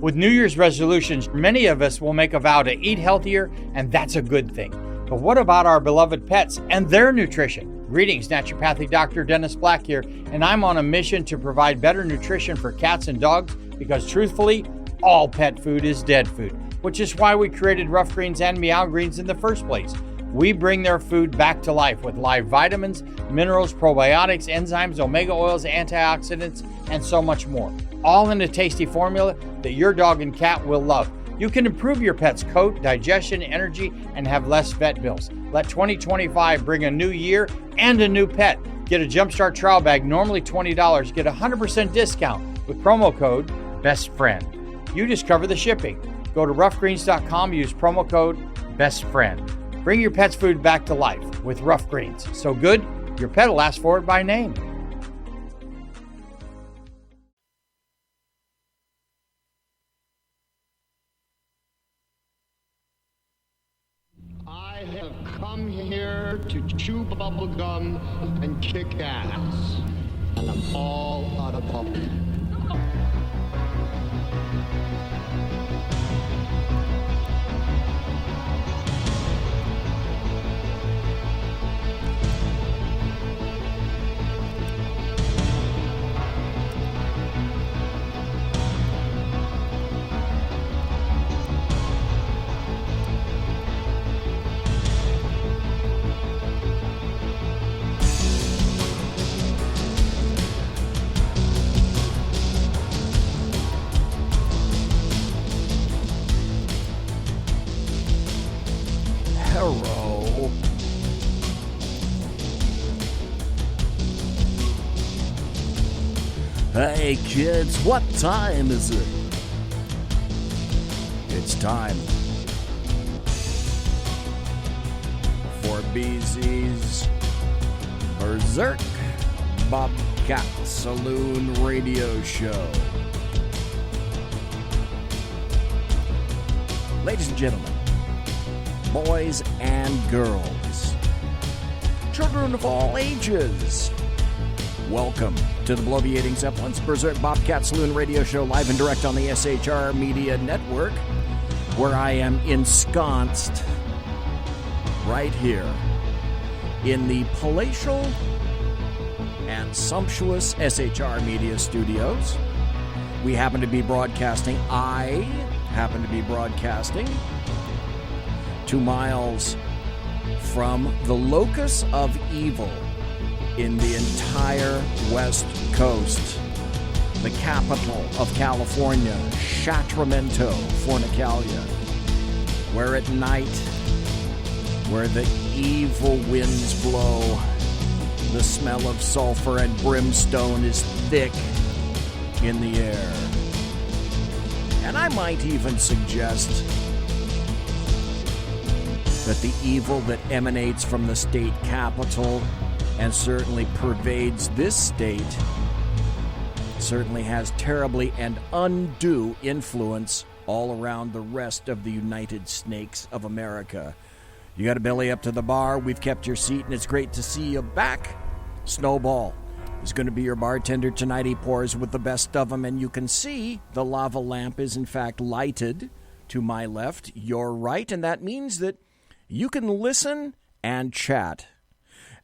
With New Year's resolutions, many of us will make a vow to eat healthier, and that's a good thing. But what about our beloved pets and their nutrition? Greetings, Naturopathic Dr. Dennis Black here, and I'm on a mission to provide better nutrition for cats and dogs because truthfully, all pet food is dead food, which is why we created Rough Greens and Meow Greens in the first place. We bring their food back to life with live vitamins, minerals, probiotics, enzymes, omega oils, antioxidants, and so much more. All in a tasty formula that your dog and cat will love. You can improve your pet's coat, digestion, energy, and have less vet bills. Let 2025 bring a new year and a new pet. Get a Jumpstart trial bag, normally $20. Get a 100% discount with promo code BESTFRIEND. You just cover the shipping. Go to roughgreens.com, use promo code BESTFRIEND. Bring your pet's food back to life with Rough Greens. So good, your pet will ask for it by name. I have come here to chew bubblegum and kick ass. And I'm all out of bubble. Hello. Hey kids, what time is it? It's time for BZ's Berserk Bobcat Saloon radio show. Ladies and gentlemen, boys and girls, children of all ages, welcome to the Bloviating Zeppelins Berserk Bobcat Saloon radio show, live and direct on the SHR Media Network, where I am ensconced right here in the palatial and sumptuous SHR Media studios. We happen to be broadcasting, I happen to be broadcasting 2 miles from the locus of evil in the entire West Coast, the capital of California, Sacramento, Fornicalia, where at night, where the evil winds blow, the smell of sulfur and brimstone is thick in the air. And I might even suggest that the evil that emanates from the state capital and certainly pervades this state certainly has terribly and undue influence all around the rest of the United Snakes of America. You got a belly up to the bar, we've kept your seat, and it's great to see you back. Snowball is going to be your bartender tonight. He pours with the best of them, and you can see the lava lamp is in fact lighted to my left, your right, and that means that you can listen and chat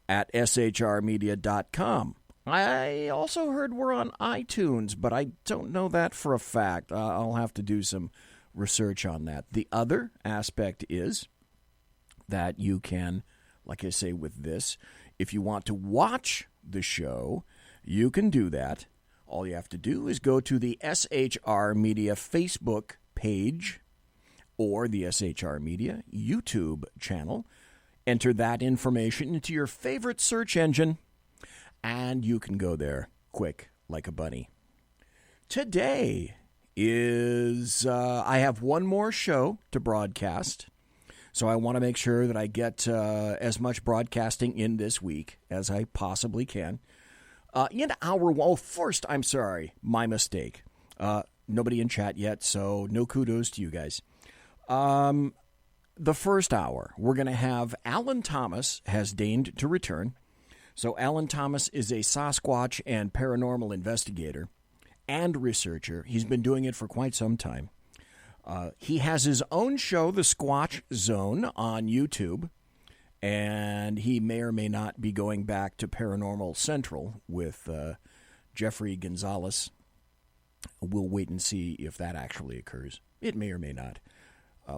at shrmedia.com. I also heard we're on iTunes, but I don't know that for a fact. I'll have to do some research on that. The other aspect is that you can, like I say with this, if you want to watch the show, you can do that. All you have to do is go to the SHR Media Facebook page or the SHR Media YouTube channel. Enter that information into your favorite search engine, and you can go there quick like a bunny. Today is, I have one more show to broadcast, so I want to make sure that I get as much broadcasting in this week as I possibly can. First, I'm sorry, my mistake. Nobody in chat yet, so no kudos to you guys. The first hour, we're going to have Alan Thomas has deigned to return. So Alan Thomas is a Sasquatch and paranormal investigator. and researcher. He's been doing it for quite some time. He has his own show, The Squatch Zone, on YouTube, and he may or may not be going back to Paranormal Central with Jeffrey Gonzalez. We'll wait and see if that actually occurs. It may or may not.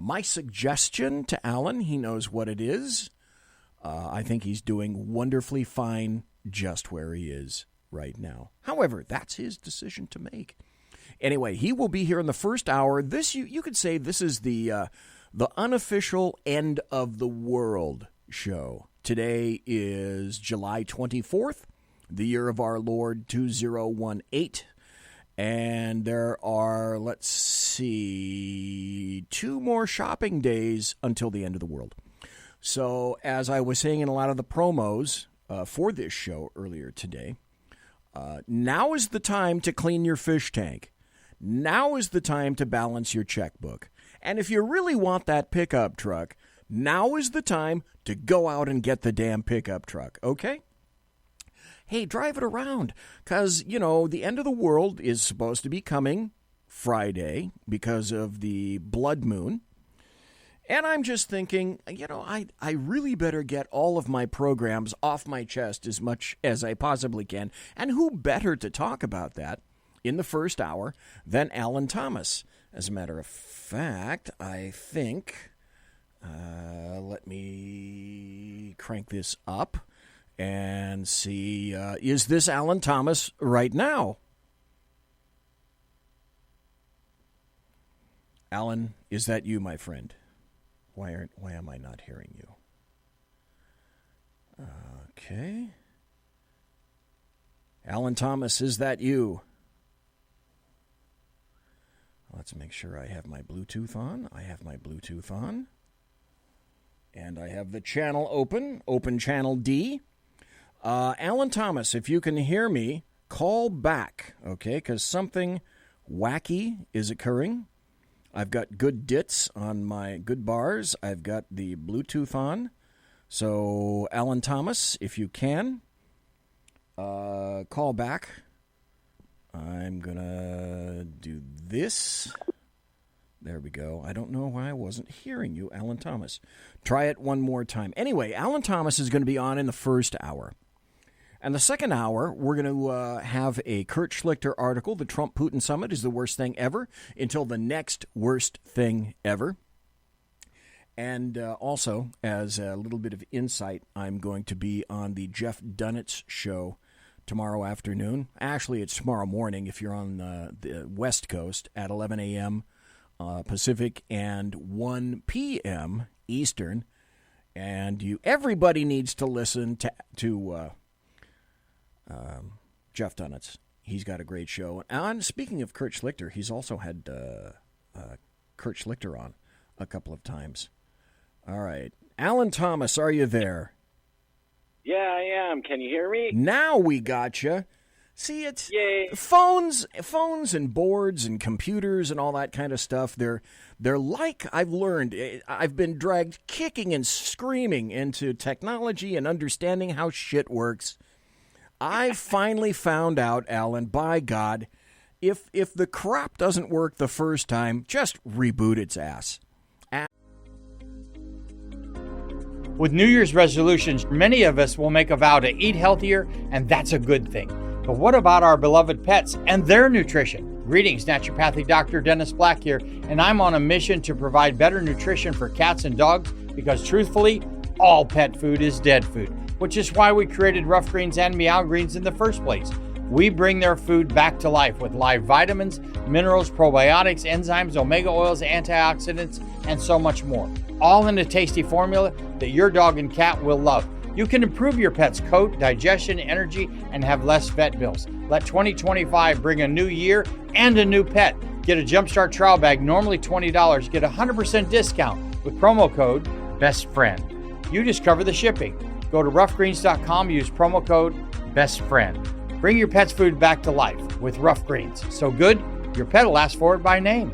My suggestion to Alan, he knows what it is. I think he's doing wonderfully fine just where he is right now. However, that's his decision to make. Anyway, he will be here in the first hour. This you could say this is the unofficial end of the world show. Today is July 24th, the year of our Lord 2018. And there are, let's see, 2 more shopping days until the end of the world. So as I was saying in a lot of the promos for this show earlier today, now is the time to clean your fish tank. Now is the time to balance your checkbook. And if you really want that pickup truck, now is the time to go out and get the damn pickup truck, okay? Hey, drive it around, because, the end of the world is supposed to be coming Friday because of the blood moon. And I'm just thinking, I really better get all of my programs off my chest as much as I possibly can. And who better to talk about that in the first hour than Alan Thomas? As a matter of fact, I think, let me crank this up and see, is this Alan Thomas right now? Alan, is that you, my friend? Why am I not hearing you? Okay. Alan Thomas, is that you? Let's make sure I have my Bluetooth on. I have my Bluetooth on. And I have the channel open channel D. Alan Thomas, if you can hear me, call back, okay? Because something wacky is occurring. I've got good dits on my good bars. I've got the Bluetooth on. So, Alan Thomas, if you can, call back. I'm going to do this. There we go. I don't know why I wasn't hearing you, Alan Thomas. Try it one more time. Anyway, Alan Thomas is going to be on in the first hour. And the second hour, we're going to have a Kurt Schlichter article, The Trump-Putin Summit is the worst thing ever, until the next worst thing ever. And also, as a little bit of insight, I'm going to be on the Jeff Dunnett's show tomorrow afternoon. Actually, it's tomorrow morning if you're on the West Coast at 11 a.m. Pacific and 1 p.m. Eastern. And everybody needs to listen to Jeff Dunnett's. He's got a great show. And speaking of Kurt Schlichter, he's also had Kurt Schlichter on a couple of times. All right. Alan Thomas, are you there? Yeah, I am. Can you hear me? Now we got you. See, it's Yay. phones and boards and computers and all that kind of stuff. They're like, I've learned, I've been dragged kicking and screaming into technology and understanding how shit works. I finally found out, Alan, by God, if the crap doesn't work the first time, just reboot its ass. With New Year's resolutions, many of us will make a vow to eat healthier, and that's a good thing. But what about our beloved pets and their nutrition? Greetings, naturopathic Dr. Dennis Black here, and I'm on a mission to provide better nutrition for cats and dogs because, truthfully, all pet food is dead food, which is why we created Rough Greens and Meow Greens in the first place. We bring their food back to life with live vitamins, minerals, probiotics, enzymes, omega oils, antioxidants, and so much more. All in a tasty formula that your dog and cat will love. You can improve your pet's coat, digestion, energy, and have less vet bills. Let 2025 bring a new year and a new pet. Get a Jumpstart trial bag, normally $20. Get a 100% discount with promo code BESTFRIEND. You just cover the shipping. Go to roughgreens.com, use promo code BESTFRIEND. Bring your pet's food back to life with Rough Greens. So good, your pet will ask for it by name.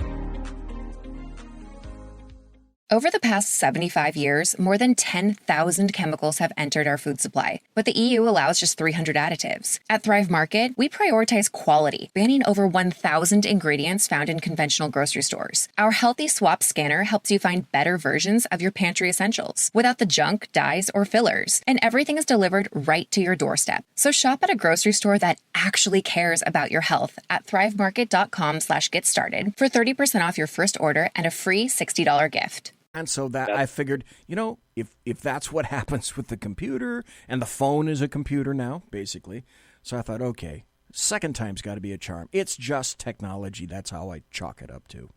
Over the past 75 years, more than 10,000 chemicals have entered our food supply, but the EU allows just 300 additives. At Thrive Market, we prioritize quality, banning over 1,000 ingredients found in conventional grocery stores. Our Healthy Swap scanner helps you find better versions of your pantry essentials without the junk, dyes, or fillers, and everything is delivered right to your doorstep. So shop at a grocery store that actually cares about your health at thrivemarket.com/get-started for 30% off your first order and a free $60 gift. And so that I figured, if that's what happens with the computer, and the phone is a computer now, basically. So I thought, okay, second time's got to be a charm. It's just technology. That's how I chalk it up to.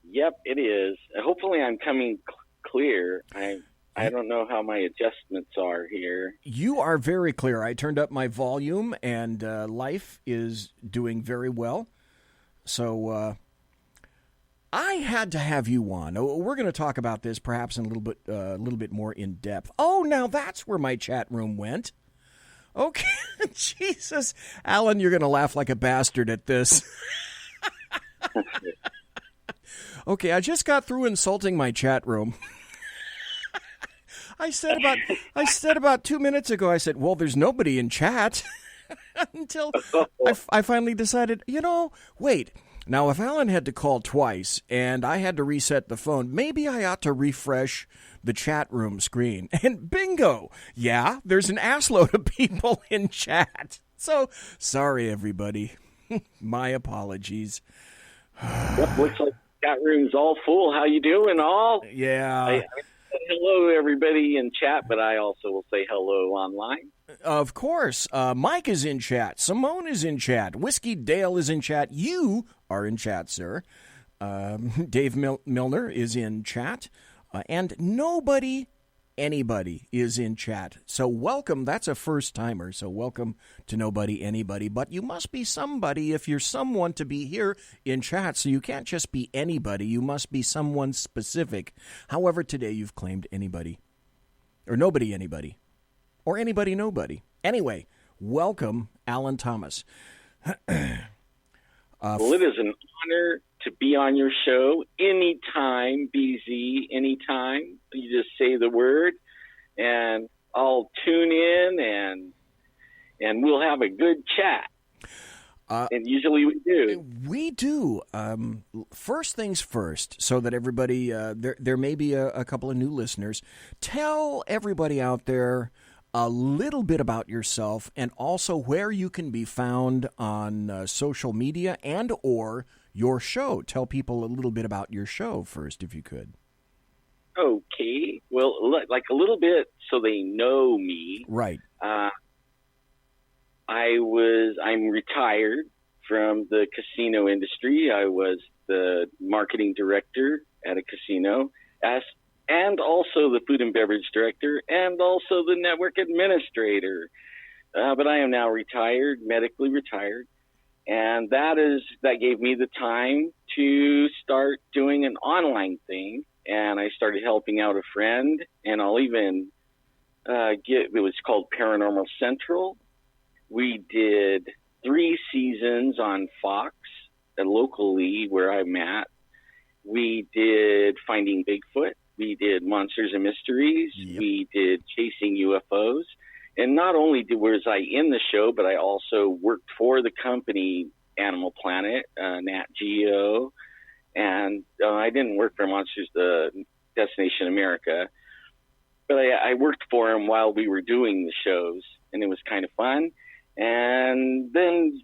Yep, it is. Hopefully I'm coming clear. I don't know how my adjustments are here. You are very clear. I turned up my volume, and life is doing very well. So I had to have you on. We're going to talk about this perhaps in a little bit more in depth. Oh, now that's where my chat room went. Okay, Jesus, Alan, you're going to laugh like a bastard at this. Okay, I just got through insulting my chat room. I said about 2 minutes ago, I said, well, there's nobody in chat. Until I finally decided, wait. Now, if Alan had to call twice and I had to reset the phone, maybe I ought to refresh the chat room screen. And bingo! Yeah, there's an assload of people in chat. So, sorry, everybody. My apologies. Yep, looks like the chat room's all full. How you doing, all? Yeah. I said hello, everybody in chat, but I also will say hello online. Of course. Mike is in chat. Simone is in chat. Whiskey Dale is in chat. You are in chat, sir. Dave Milner is in chat. And anybody is in chat. So welcome. That's a first-timer, so welcome to nobody, anybody. But you must be somebody if you're someone to be here in chat. So you can't just be anybody. You must be someone specific. However, today you've claimed anybody. Or nobody, anybody. Or anybody, nobody. Anyway, welcome, Alan Thomas. Well, it is an honor to be on your show anytime, BZ, anytime. You just say the word, and I'll tune in, and we'll have a good chat. And usually we do. We do. First things first, so that everybody, there may be a couple of new listeners. Tell everybody out there a little bit about yourself, and also where you can be found on social media and or your show. Tell people a little bit about your show first, if you could. Okay. Well, like a little bit so they know me. Right. I'm retired from the casino industry. I was the marketing director at a casino, and also the food and beverage director, and also the network administrator. But I am now retired, medically retired, and that gave me the time to start doing an online thing. And I started helping out a friend, and I'll even it was called Paranormal Central. We did 3 seasons on Fox, locally where I'm at. We did Finding Bigfoot. We did Monsters and Mysteries. Yep. We did Chasing UFOs. And not only was I in the show, but I also worked for the company Animal Planet, Nat Geo. And I didn't work for Monsters, Destination America. But I worked for them while we were doing the shows, and it was kind of fun. And then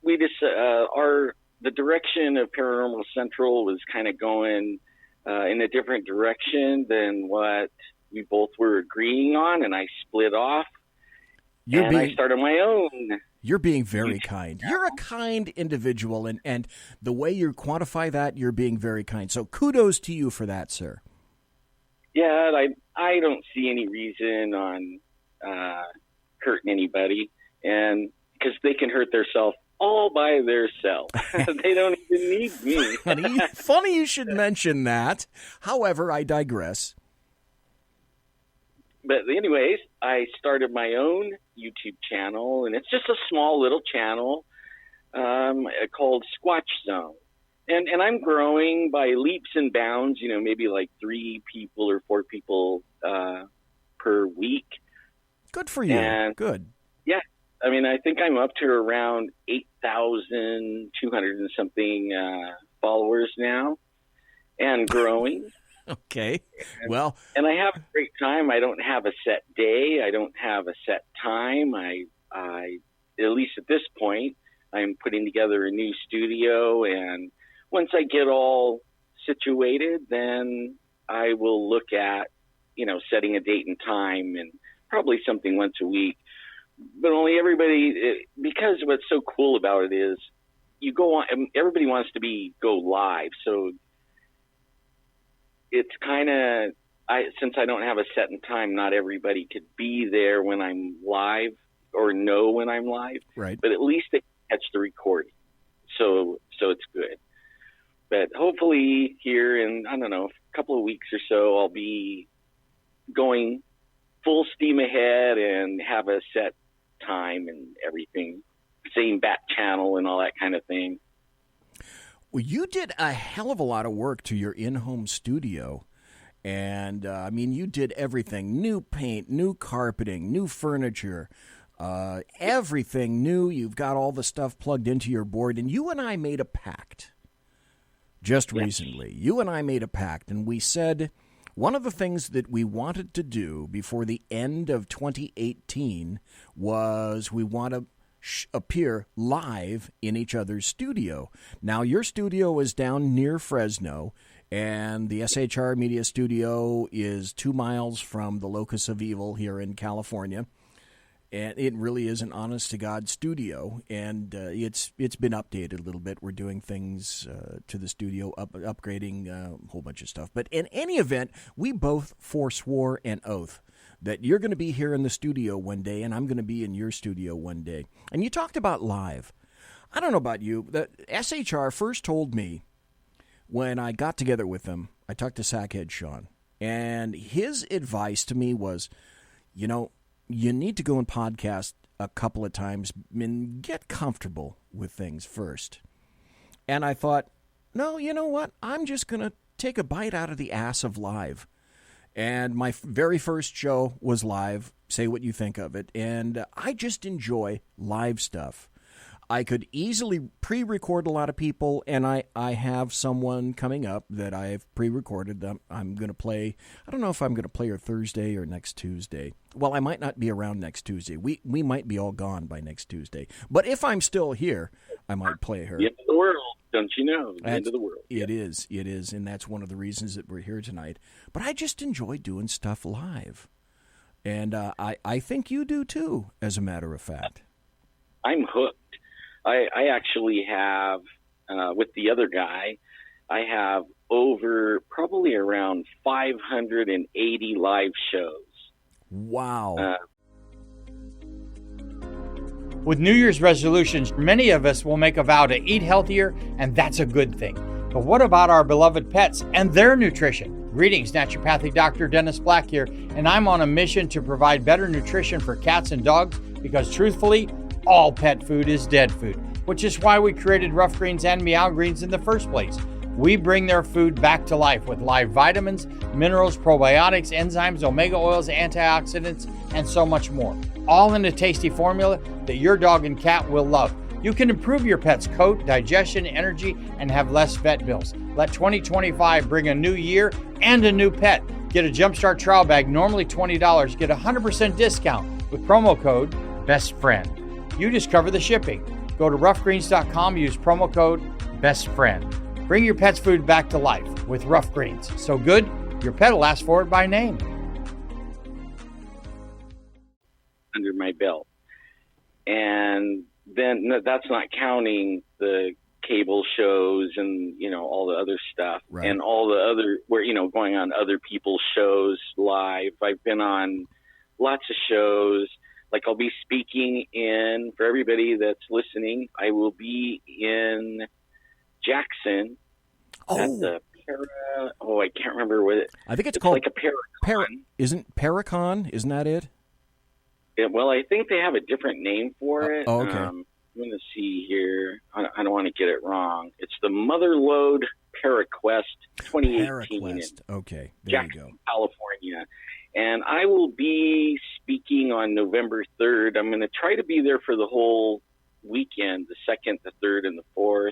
we just, the direction of Paranormal Central was kind of going in a different direction than what we both were agreeing on, and I split off. I started my own. You're being very kind. You're a kind individual, and the way you quantify that, you're being very kind. So kudos to you for that, sir. Yeah, I don't see any reason on hurting anybody, and because they can hurt themselves all by themselves. They don't even need me. Funny you should mention that. However, I digress. But anyways, I started my own YouTube channel, and it's just a small little channel called Squatch Zone. And I'm growing by leaps and bounds, maybe like 3 people or 4 people per week. Good for you. And good. Yeah. I mean, I think I'm up to around 8,200 and something followers now, and growing. Okay. Well. And I have a great time. I don't have a set day. I don't have a set time. I at least at this point, I'm putting together a new studio, and once I get all situated, then I will look at, setting a date and time, and probably something once a week. But only everybody, because what's so cool about it is you go on, everybody wants to go live. So it's kind of, since I don't have a set in time, not everybody could be there when I'm live or know when I'm live. Right. But at least they catch the recording. So it's good. But hopefully here in, I don't know, a couple of weeks or so, I'll be going full steam ahead and have a set time and everything, same back channel and all that kind of thing. Well, you did a hell of a lot of work to your in-home studio, and I mean, you did everything: new paint, new carpeting, new furniture, everything new. You've got all the stuff plugged into your board, and you and I made a pact just recently. You and I made a pact, and we said one of the things that we wanted to do before the end of 2018 was we want to appear live in each other's studio. Now, your studio is down near Fresno, and the SHR Media studio is 2 miles from the locus of evil here in California. And it really is an honest-to-God studio, and it's been updated a little bit. We're doing things to the studio, upgrading a whole bunch of stuff. But in any event, we both forswore an oath that you're going to be here in the studio one day, and I'm going to be in your studio one day. And you talked about live. I don't know about you. The SHR first told me when I got together with them, I talked to Sackhead Sean, and his advice to me was, you need to go and podcast a couple of times and get comfortable with things first. And I thought, no, you know what? I'm just going to take a bite out of the ass of live. And my very first show was live. Say what you think of it. And I just enjoy live stuff. I could easily pre-record a lot of people, and I have someone coming up that I've pre-recorded. I'm going to play. I don't know if I'm going to play her Thursday or next Tuesday. Well, I might not be around next Tuesday. We might be all gone by next Tuesday. But if I'm still here, I might play her. The end of the world, don't you know? The end of the world. It is, and that's one of the reasons that we're here tonight. But I just enjoy doing stuff live. And I think you do too, as a matter of fact. I'm hooked. I actually have, with the other guy, I have probably around 580 live shows. Wow. With New Year's resolutions, many of us will make a vow to eat healthier, and that's a good thing. But what about our beloved pets and their nutrition? Greetings, Naturopathic Dr. Dennis Black here, and I'm on a mission to provide better nutrition for cats and dogs because, truthfully, all pet food is dead food, which is why we created Rough Greens and Meow Greens in the first place. We bring their food back to life with live vitamins, minerals, probiotics, enzymes, omega oils, antioxidants, and so much more. All in a tasty formula that your dog and cat will love. You can improve your pet's coat, digestion, energy, and have less vet bills. Let 2025 bring a new year and a new pet. Get a Jumpstart trial bag, normally $20. Get a 100% discount with promo code BESTFRIEND. You just cover the shipping. Go to roughgreens.com, use promo code BESTFRIEND. Bring your pet's food back to life with Rough Greens. So good, your pet will ask for it by name. Under my belt. And then that's not counting the cable shows and, all the other stuff. Right. And all the other, going on other people's shows live. I've been on lots of shows. Like I'll be speaking for everybody that's listening, I will be in Jackson at the I can't remember what I think it's called like a Paracon. Isn't Paracon? Isn't that it? Well, I think they have a different name for it. Okay. I'm going to see here. I don't want want to get it wrong. It's the Motherlode Paraquest 2018 Paraquest. Okay, there Jackson, you go. California. And I will be speaking on November 3rd. I'm going to try to be there for the whole weekend, the 2nd, the 3rd, and the 4th.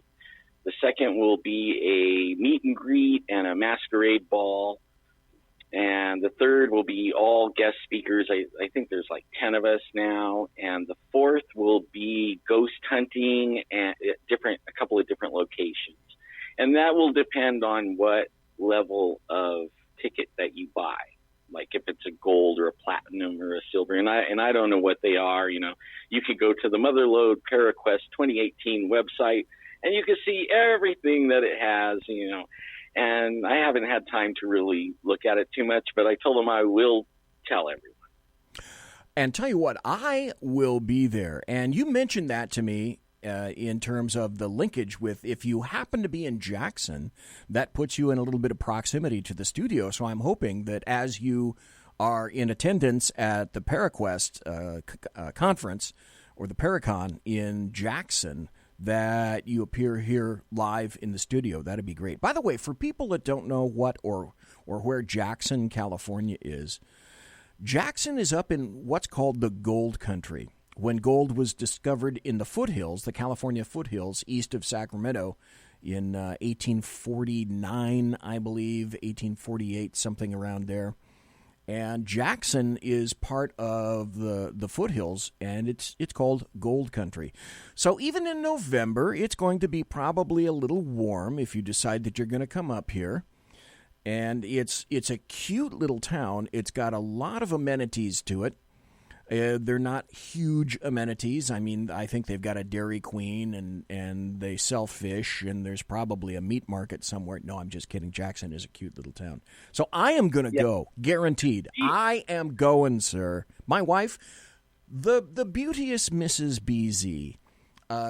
The 2nd will be a meet and greet and a masquerade ball. And the 3rd will be all guest speakers. I think there's like 10 of us now. And the 4th will be ghost hunting and a couple of different locations. And that will depend on what level of ticket that you buy. Like if it's a gold or a platinum or a silver. And I don't know what they are. You know, you could go to the Motherlode Paraquest 2018 website and you can see everything that it has, you know. And I haven't had time to really look at it too much, but I told them I will tell everyone. And tell you what, I will be there. And you mentioned that to me in terms of the linkage with if you happen to be in Jackson, that puts you in a little bit of proximity to the studio. So I'm hoping that as you are in attendance at the Paraquest conference or the Paracon in Jackson, that you appear here live in the studio. That'd be great. By the way, for people that don't know what or where Jackson, California is, Jackson is up in what's called the Gold Country. When gold was discovered in the foothills, the California foothills east of Sacramento in 1849, I believe, 1848, something around there. And Jackson is part of the foothills, and it's called Gold Country. So even in November, it's going to be probably a little warm if you decide that you're going to come up here. And it's a cute little town. It's got a lot of amenities to it. They're not huge amenities. I mean, I think they've got a Dairy Queen and they sell fish, and there's probably a meat market somewhere. No, I'm just kidding. Jackson is a cute little town. So I am going to go, guaranteed. I am going, sir. My wife, the beauteous Mrs. BZ,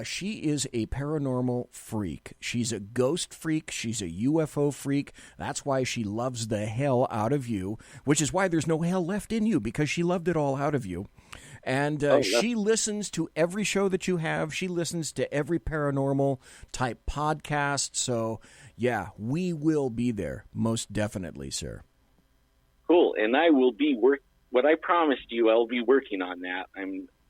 she is a paranormal freak. She's a ghost freak. She's a UFO freak. That's why she loves the hell out of you, which is why there's no hell left in you, because she loved it all out of you. And she listens to every show that you have. She listens to every paranormal type podcast. So, yeah, we will be there, most definitely, sir. Cool. And I will be what I promised you, I'll be working on that.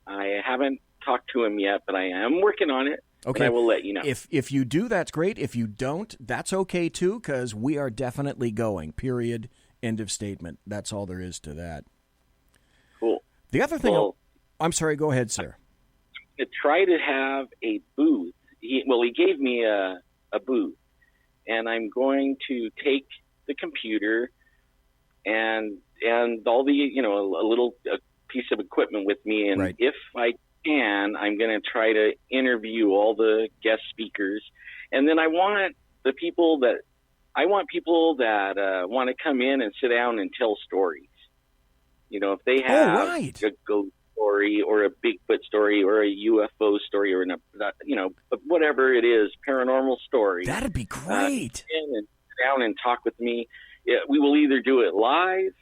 I haven't talked to him yet, but I am working on it. Okay. And I will let you know. If you do, that's great. If you don't, that's okay too, because we are definitely going. Period. End of statement. That's all there is to that. Cool. The other thing, I'm sorry, go ahead, sir. To try to have a booth. He gave me a booth, and I'm going to take the computer and all the, a piece of equipment with me, and right. If I can, I'm going to try to interview all the guest speakers, and then I want people that want to come in and sit down and tell stories. You know, if they have a ghost story or a Bigfoot story or a UFO story or whatever it is, paranormal story. That'd be great. In and sit down and talk with me. We will either do it live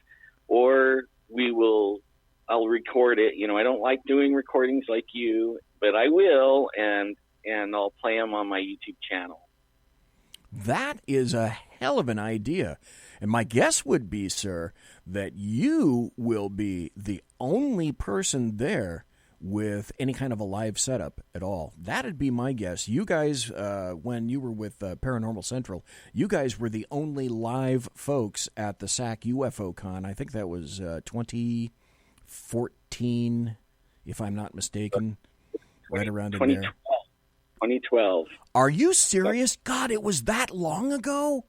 or I'll record it. You know, I don't like doing recordings like you, but I will, and I'll play them on my YouTube channel. That is a hell of an idea. And my guess would be, sir, that you will be the only person there with any kind of a live setup at all. That'd be my guess. You guys, when you were with Paranormal Central, you guys were the only live folks at the SAC UFO Con. I think that was 2014, if I'm not mistaken, right around in there. 2012. Are you serious? God, it was that long ago?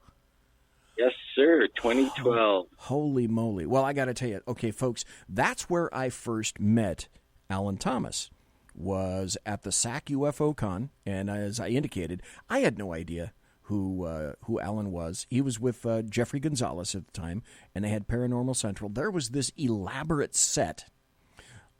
Yes, sir, 2012. Holy moly. Well, I got to tell you, okay, folks, that's where I first met Alan Thomas, was at the SAC UFO Con, and as I indicated, I had no idea who Alan was. He was with Jeffrey Gonzalez at the time, and they had Paranormal Central. There was this elaborate set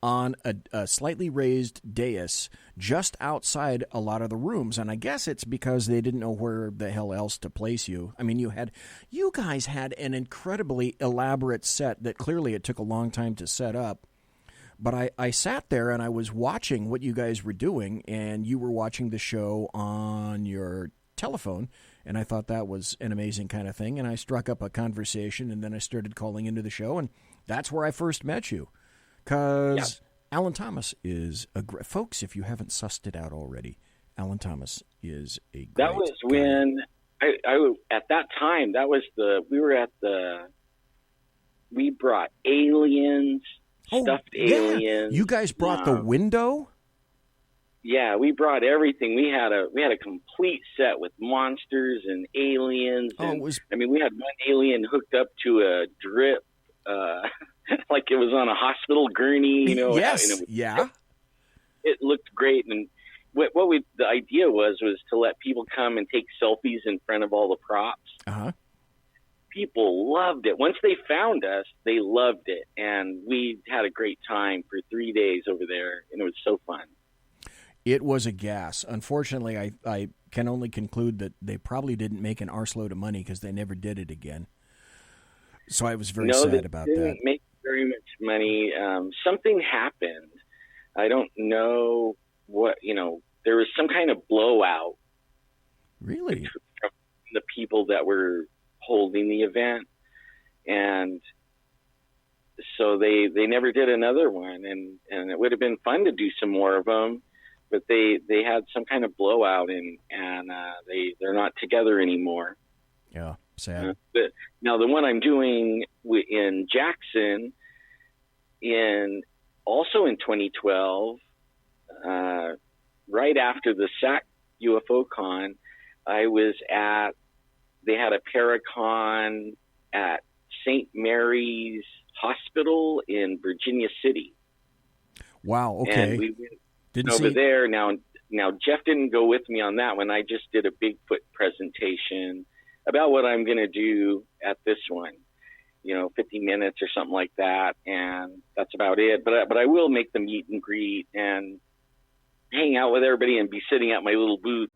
on a slightly raised dais just outside a lot of the rooms. And I guess it's because they didn't know where the hell else to place you. I mean, you guys had an incredibly elaborate set that clearly it took a long time to set up. But I sat there and I was watching what you guys were doing, and you were watching the show on your telephone, and I thought that was an amazing kind of thing, and I struck up a conversation, and then I started calling into the show, and that's where I first met you. Because Alan Thomas is a great... Folks, if you haven't sussed it out already, Alan Thomas is a great That was guy. when I at that time, that was we brought aliens, stuffed aliens. You guys brought the window? Yeah, we brought everything. We had a complete set with monsters and aliens. And, we had one alien hooked up to a drip, like it was on a hospital gurney. You know, yes, It looked great, and the idea was to let people come and take selfies in front of all the props. Uh-huh. People loved it. Once they found us, they loved it, and we had a great time for 3 days over there, and it was so fun. It was a gas. Unfortunately, I can only conclude that they probably didn't make an arseload of money because they never did it again. So I was very sad about that. They didn't make very much money. Something happened. I don't know what, there was some kind of blowout. Really? From the people that were holding the event. And so they never did another one. And it would have been fun to do some more of them. But they had some kind of blowout, and they're not together anymore. Yeah, sad. Now the one I'm doing in Jackson, also in 2012, right after the SAC UFO Con, they had a Paracon at St. Mary's Hospital in Virginia City. Wow. Okay. And we went over there. Now Jeff didn't go with me on that one. I just did a Bigfoot presentation about what I'm going to do at this one, 50 minutes or something like that. And that's about it. But I will make the meet and greet and hang out with everybody and be sitting at my little booth.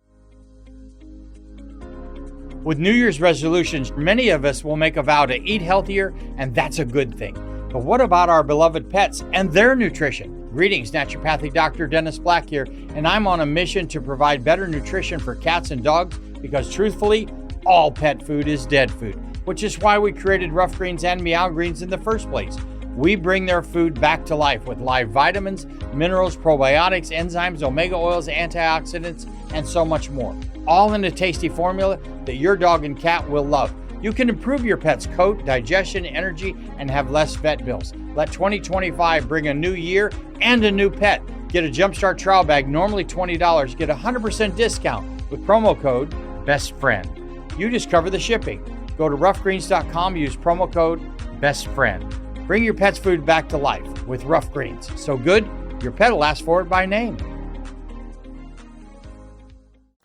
With New Year's resolutions, many of us will make a vow to eat healthier, and that's a good thing. But what about our beloved pets and their nutrition? Greetings, naturopathic Dr. Dennis Black here, and I'm on a mission to provide better nutrition for cats and dogs because truthfully, all pet food is dead food, which is why we created Rough Greens and Meow Greens in the first place. We bring their food back to life with live vitamins, minerals, probiotics, enzymes, omega oils, antioxidants, and so much more. All in a tasty formula that your dog and cat will love. You can improve your pet's coat, digestion, energy, and have less vet bills. Let 2025 bring a new year and a new pet. Get a Jumpstart trial bag, normally $20. Get a 100% discount with promo code BESTFRIEND. You just cover the shipping. Go to roughgreens.com, use promo code BESTFRIEND. Bring your pet's food back to life with Rough Greens. So good, your pet will ask for it by name.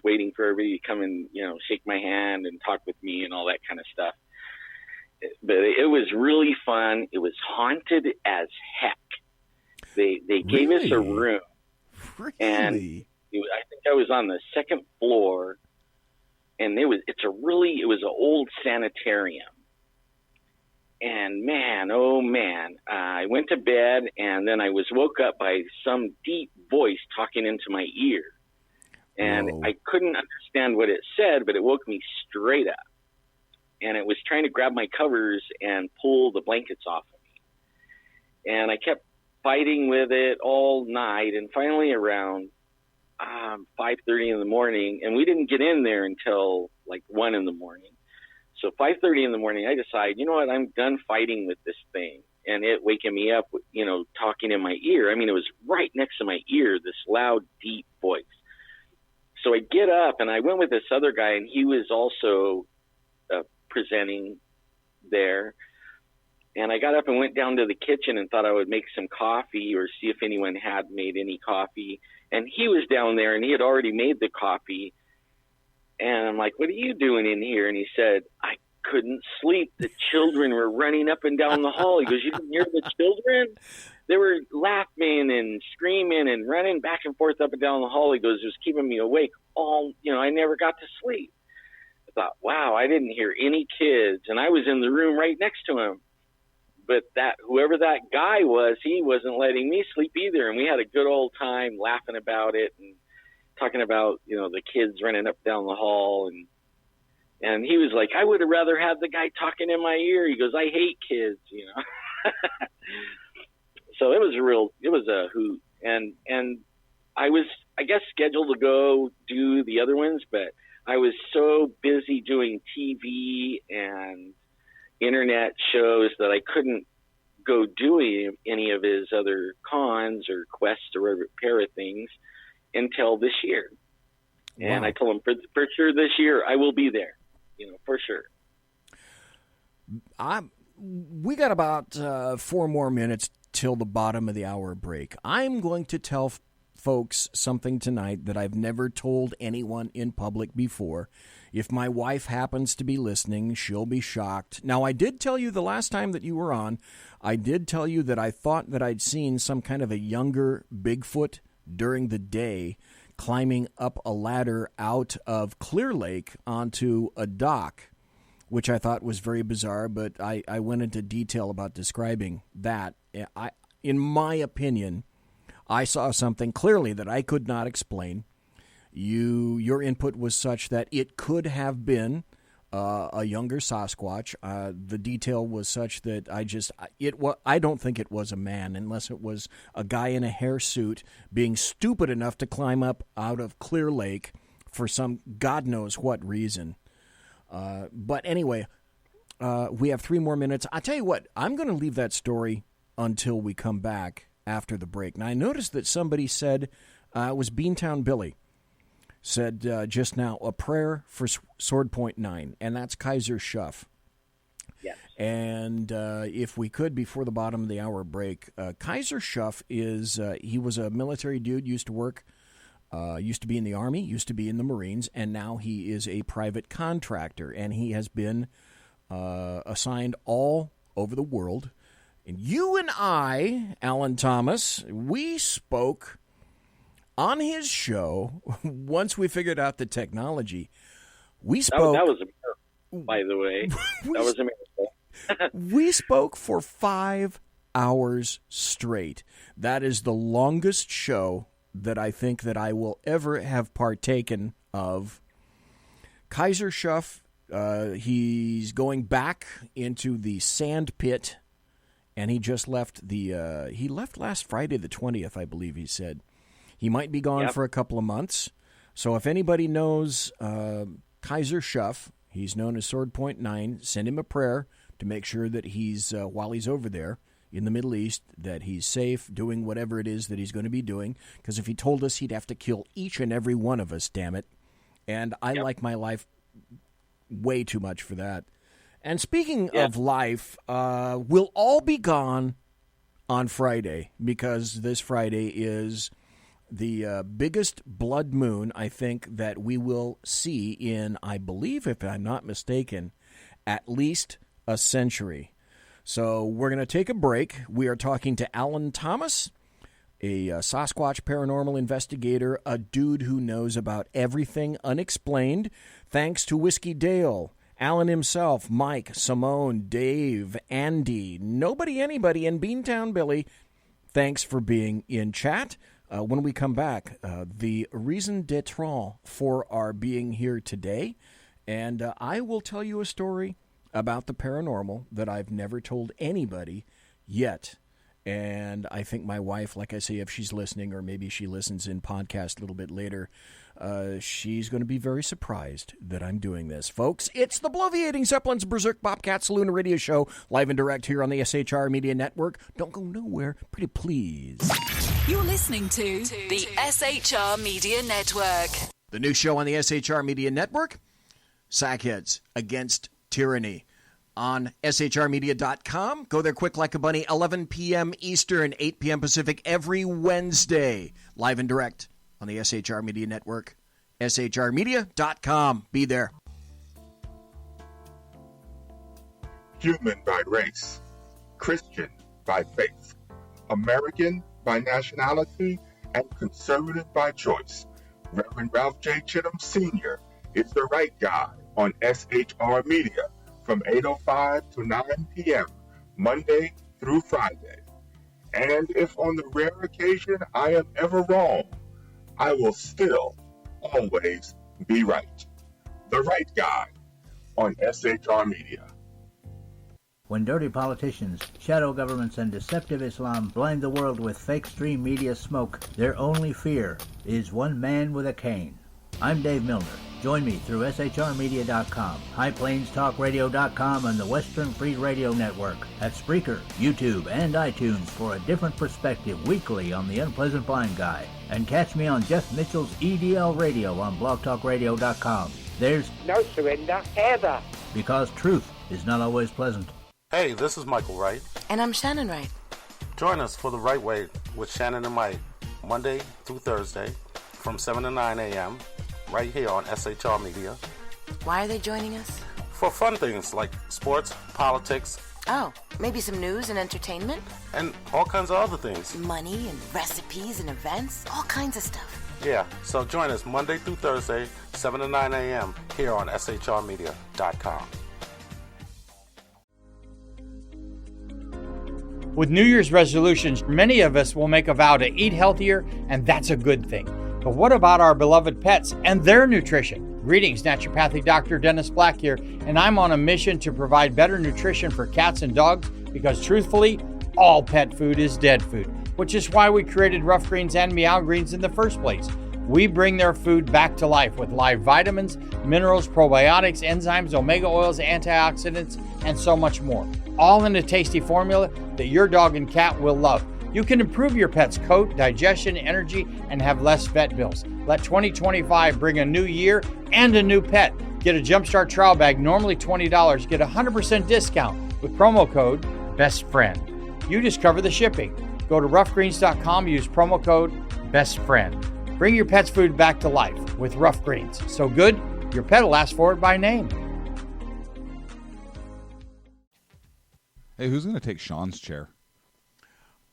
Waiting for everybody to come and, shake my hand and talk with me and all that kind of stuff. But it was really fun. It was haunted as heck. They gave us a room. Really? And I think I was on the second floor, and it was an old sanitarium. And man, oh man, I went to bed, and then I was woke up by some deep voice talking into my ear. And Whoa. I couldn't understand what it said, but it woke me straight up. And it was trying to grab my covers and pull the blankets off of me. And I kept fighting with it all night. And finally around 5:30 in the morning, and we didn't get in there until like 1 in the morning. So 5:30 in the morning, I decided, you know what, I'm done fighting with this thing. And it waking me up, talking in my ear. I mean, it was right next to my ear, this loud, deep voice. So I get up, and I went with this other guy, and he was also presenting there. And I got up and went down to the kitchen and thought I would make some coffee or see if anyone had made any coffee. And he was down there, and he had already made the coffee. And I'm like, what are you doing in here? And he said, I couldn't sleep. The children were running up and down the hall. He goes, you didn't hear the children? They were laughing and screaming and running back and forth up and down the hall. He goes, it was keeping me awake all, I never got to sleep. I thought, wow, I didn't hear any kids. And I was in the room right next to him. But whoever that guy was, he wasn't letting me sleep either. And we had a good old time laughing about it and talking about, the kids running up down the hall. And he was like, I would have rather had the guy talking in my ear. He goes, I hate kids, So it was a hoot. And I was, I guess, scheduled to go do the other ones, but I was so busy doing TV and internet shows that I couldn't go do any of his other cons or quests or para things until this year. Wow. And I told him for sure this year I will be there, for sure. We got about 4 more minutes till the bottom of the hour break. I'm going to tell folks something tonight that I've never told anyone in public before. If my wife happens to be listening, she'll be shocked. Now, I did tell you the last time that you were on, I did tell you that I thought that I'd seen some kind of a younger Bigfoot during the day climbing up a ladder out of Clear Lake onto a dock, which I thought was very bizarre, but I went into detail about describing that. In my opinion, I saw something clearly that I could not explain. Your input was such that it could have been a younger Sasquatch. The detail was such that I don't think it was a man, unless it was a guy in a hirsute being stupid enough to climb up out of Clear Lake for some God knows what reason. But anyway, we have 3 more minutes. I tell you what, I'm going to leave that story until we come back after the break. Now, I noticed that somebody said, it was Beantown Billy, said just now, a prayer for Sword Point 9, and that's Kaiser Schuff. Yes. And if we could, before the bottom of the hour break, Kaiser Schuff he was a military dude, used to be in the Army, used to be in the Marines, and now he is a private contractor, and he has been assigned all over the world. And you and I, Alan Thomas, we spoke on his show once we figured out the technology. We spoke. That was a miracle, by the way. That was a miracle. We spoke for 5 hours straight. That is the longest show that I think that I will ever have partaken of. Kaiser Schuff, he's going back into the sand pit, and he just left he left last Friday the 20th, I believe he said. He might be gone for a couple of months. So if anybody knows Kaiser Schuff, he's known as Sword Point 9, send him a prayer to make sure that he's, while he's over there in the Middle East, that he's safe, doing whatever it is that he's going to be doing. Because if he told us, he'd have to kill each and every one of us, damn it. And I like my life way too much for that. And speaking of life, we'll all be gone on Friday, because this Friday is the biggest blood moon, I think, that we will see in, I believe, if I'm not mistaken, at least a century. So we're going to take a break. We are talking to Alan Thomas, a Sasquatch paranormal investigator, a dude who knows about everything unexplained, thanks to Whiskey Dale, Alan himself, Mike, Simone, Dave, Andy, anybody, and Beantown Billy. Thanks for being in chat. When we come back, the raison d'etre for our being here today, and I will tell you a story about the paranormal that I've never told anybody yet. And I think my wife, like I say, if she's listening, or maybe she listens in podcast a little bit later, she's going to be very surprised that I'm doing this. Folks, it's the Bloviating Zeppelin's Berserk Bobcat Saloon radio show, live and direct here on the SHR Media Network. Don't go nowhere, pretty please. You're listening to the SHR Media Network. The new show on the SHR Media Network, Sackheads Against Tyranny, on shrmedia.com. Go there quick like a bunny, 11 p.m. Eastern, 8 p.m. Pacific, every Wednesday, live and direct on the SHR Media Network, shrmedia.com. Be there. Human by race, Christian by faith, American by nationality, and conservative by choice. Reverend Ralph J. Chittum Sr. is the right guy on SHR Media from 8:05 to 9 p.m. Monday through Friday. And if on the rare occasion I am ever wrong, I will still always be right. The Right Guy on SHR Media. When dirty politicians, shadow governments, and deceptive Islam blind the world with fake stream media smoke, their only fear is one man with a cane. I'm Dave Milner. Join me through SHRmedia.com, HighPlainsTalkRadio.com, and the Western Free Radio Network at Spreaker, YouTube, and iTunes for a different perspective weekly on the Unpleasant Blind Guy. And catch me on Jeff Mitchell's EDL Radio on BlogTalkRadio.com. There's no surrender ever, because truth is not always pleasant. Hey, this is Michael Wright. And I'm Shannon Wright. Join us for The Right Way with Shannon and Mike, Monday through Thursday from 7 to 9 a.m. right here on SHR Media. Why are they joining us? For fun things like sports, politics. Oh, maybe some news and entertainment? And all kinds of other things. Money and recipes and events, all kinds of stuff. Yeah, so join us Monday through Thursday, 7 to 9 a.m. here on SHRmedia.com. With New Year's resolutions, many of us will make a vow to eat healthier, and that's a good thing. But what about our beloved pets and their nutrition? Greetings, Naturopathic Dr. Dennis Black here, and I'm on a mission to provide better nutrition for cats and dogs because truthfully, all pet food is dead food, which is why we created Rough Greens and Meow Greens in the first place. We bring their food back to life with live vitamins, minerals, probiotics, enzymes, omega oils, antioxidants, and so much more. All in a tasty formula that your dog and cat will love. You can improve your pet's coat, digestion, energy, and have less vet bills. Let 2025 bring a new year and a new pet. Get a Jumpstart trial bag, normally $20. Get a 100% discount with promo code BESTFRIEND. You just cover the shipping. Go to roughgreens.com, use promo code BESTFRIEND. Bring your pet's food back to life with Rough Greens. So good, your pet will ask for it by name. Hey, who's going to take Sean's chair?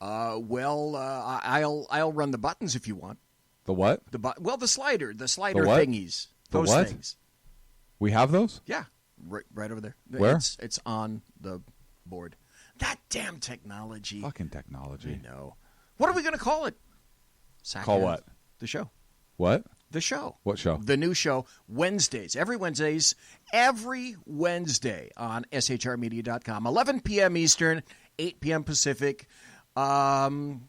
I'll run the buttons if you want. The what? The slider thingies. Those what? Things. We have those? Yeah, right over there. Where? It's on the board. That damn technology. Fucking technology. I know. What are we going to call it? Call what? The show. What? The show. What show? The new show, Wednesdays. Every Wednesday on SHRmedia.com. 11 p.m. Eastern, 8 p.m. Pacific. Sackheads.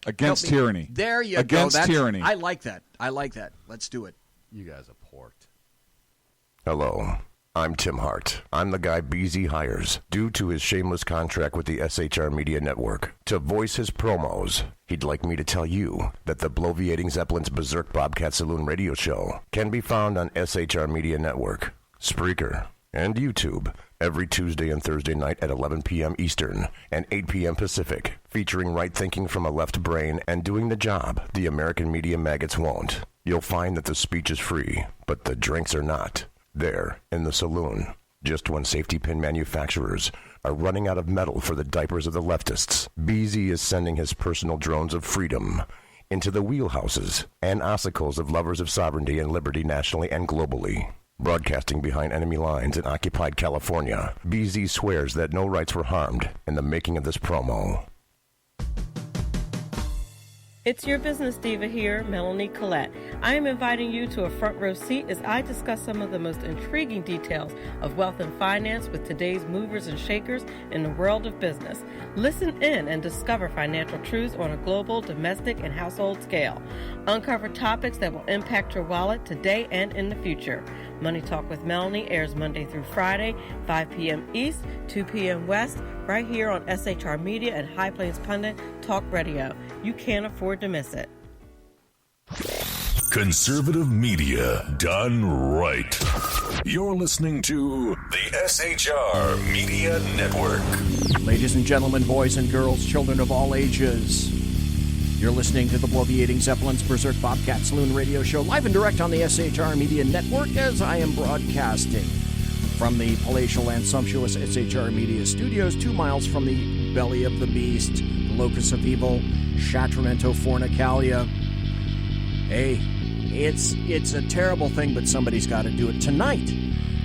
Against tyranny. There you go. Against tyranny. I like that. Let's do it. You guys are porked. Hello. I'm Tim Hart. I'm the guy BZ hires due to his shameless contract with the SHR Media Network to voice his promos. He'd like me to tell you that the Bloviating Zeppelin's Berserk Bobcat Saloon radio show can be found on SHR Media Network, Spreaker, and YouTube every Tuesday and Thursday night at 11 p.m. Eastern and 8 p.m. Pacific, featuring right thinking from a left brain and doing the job the American media maggots won't. You'll find that the speech is free, but the drinks are not. There, in the saloon, just when safety pin manufacturers are running out of metal for the diapers of the leftists, BZ is sending his personal drones of freedom into the wheelhouses and ossicles of lovers of sovereignty and liberty nationally and globally. Broadcasting behind enemy lines in occupied California, BZ swears that no rights were harmed in the making of this promo. It's your business diva here, Melanie Collette. I am inviting you to a front row seat as I discuss some of the most intriguing details of wealth and finance with today's movers and shakers in the world of business. Listen in and discover financial truths on a global, domestic, and household scale. Uncover topics that will impact your wallet today and in the future. Money Talk with Melanie airs Monday through Friday, 5 p.m. East, 2 p.m. West, right here on SHR Media and High Plains Pundit Talk Radio. You can't afford to miss it. Conservative media done right. You're listening to the SHR Media Network. Ladies and gentlemen, boys and girls, children of all ages, you're listening to the Bloviating Zeppelin's Berserk Bobcat Saloon radio show, live and direct on the SHR Media Network, as I am broadcasting from the palatial and sumptuous SHR Media studios, 2 miles from the belly of the beast, the locus of evil, Shatramento Fornicalia. Hey, it's a terrible thing, but somebody's got to do it. Tonight,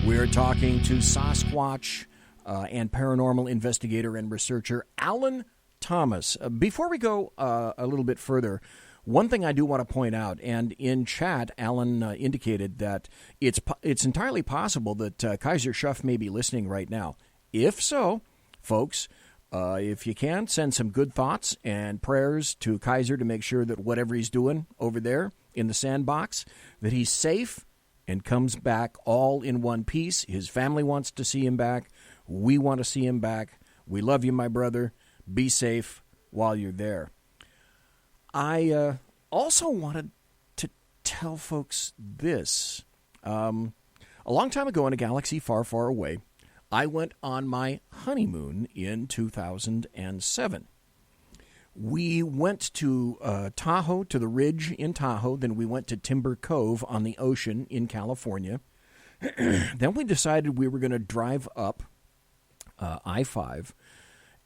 we're talking to Sasquatch, and paranormal investigator and researcher Alan Thomas. Before we go a little bit further, one thing I do want to point out, and in chat, Alan indicated that it's entirely possible that Kaiser Schuff may be listening right now. If so, folks, if you can, send some good thoughts and prayers to Kaiser to make sure that whatever he's doing over there in the sandbox, that he's safe and comes back all in one piece. His family wants to see him back. We want to see him back. We love you, my brother. Be safe while you're there. I also wanted to tell folks this. A long time ago in a galaxy far, far away, I went on my honeymoon in 2007. We went to Tahoe, to the Ridge in Tahoe. Then we went to Timber Cove on the ocean in California. Then we decided we were going to drive up I-5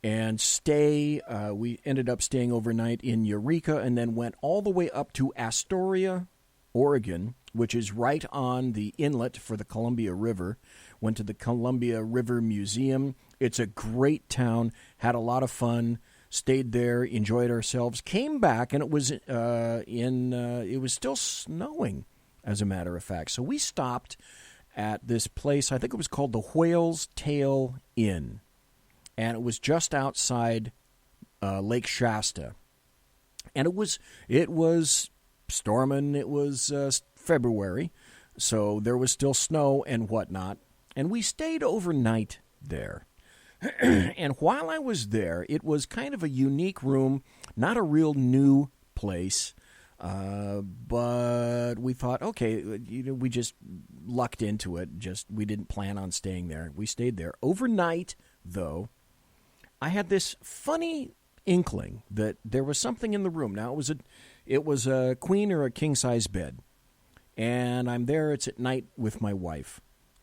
and stay. We ended up staying overnight in Eureka and then went all the way up to Astoria, Oregon, which is right on the inlet for the Columbia River. Went to the Columbia River Museum. It's a great town. Had a lot of fun. Stayed there, enjoyed ourselves. Came back, and it was it was still snowing, as a matter of fact. So we stopped at this place. I think it was called the Whale's Tail Inn, and it was just outside Lake Shasta. And it was storming. It was February, so there was still snow and whatnot. And we stayed overnight there. And while I was there, it was kind of a unique room, not a real new place, but we thought, okay, we just lucked into it. We didn't plan on staying there. We stayed there overnight, though. I had this funny inkling that there was something in the room. Now it was a queen or a king size bed, and I'm there. It's at night with my wife,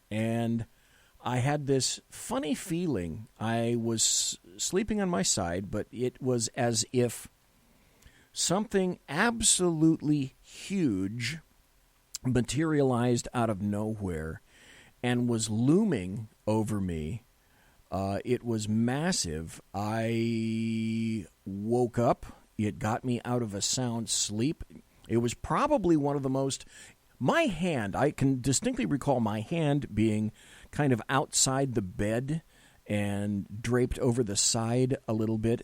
and I had this funny feeling. I was sleeping on my side, but it was as if something absolutely huge materialized out of nowhere and was looming over me. It was massive. I woke up. It got me out of a sound sleep. It was probably one of the most... My hand, I can distinctly recall my hand being kind of outside the bed and draped over the side a little bit.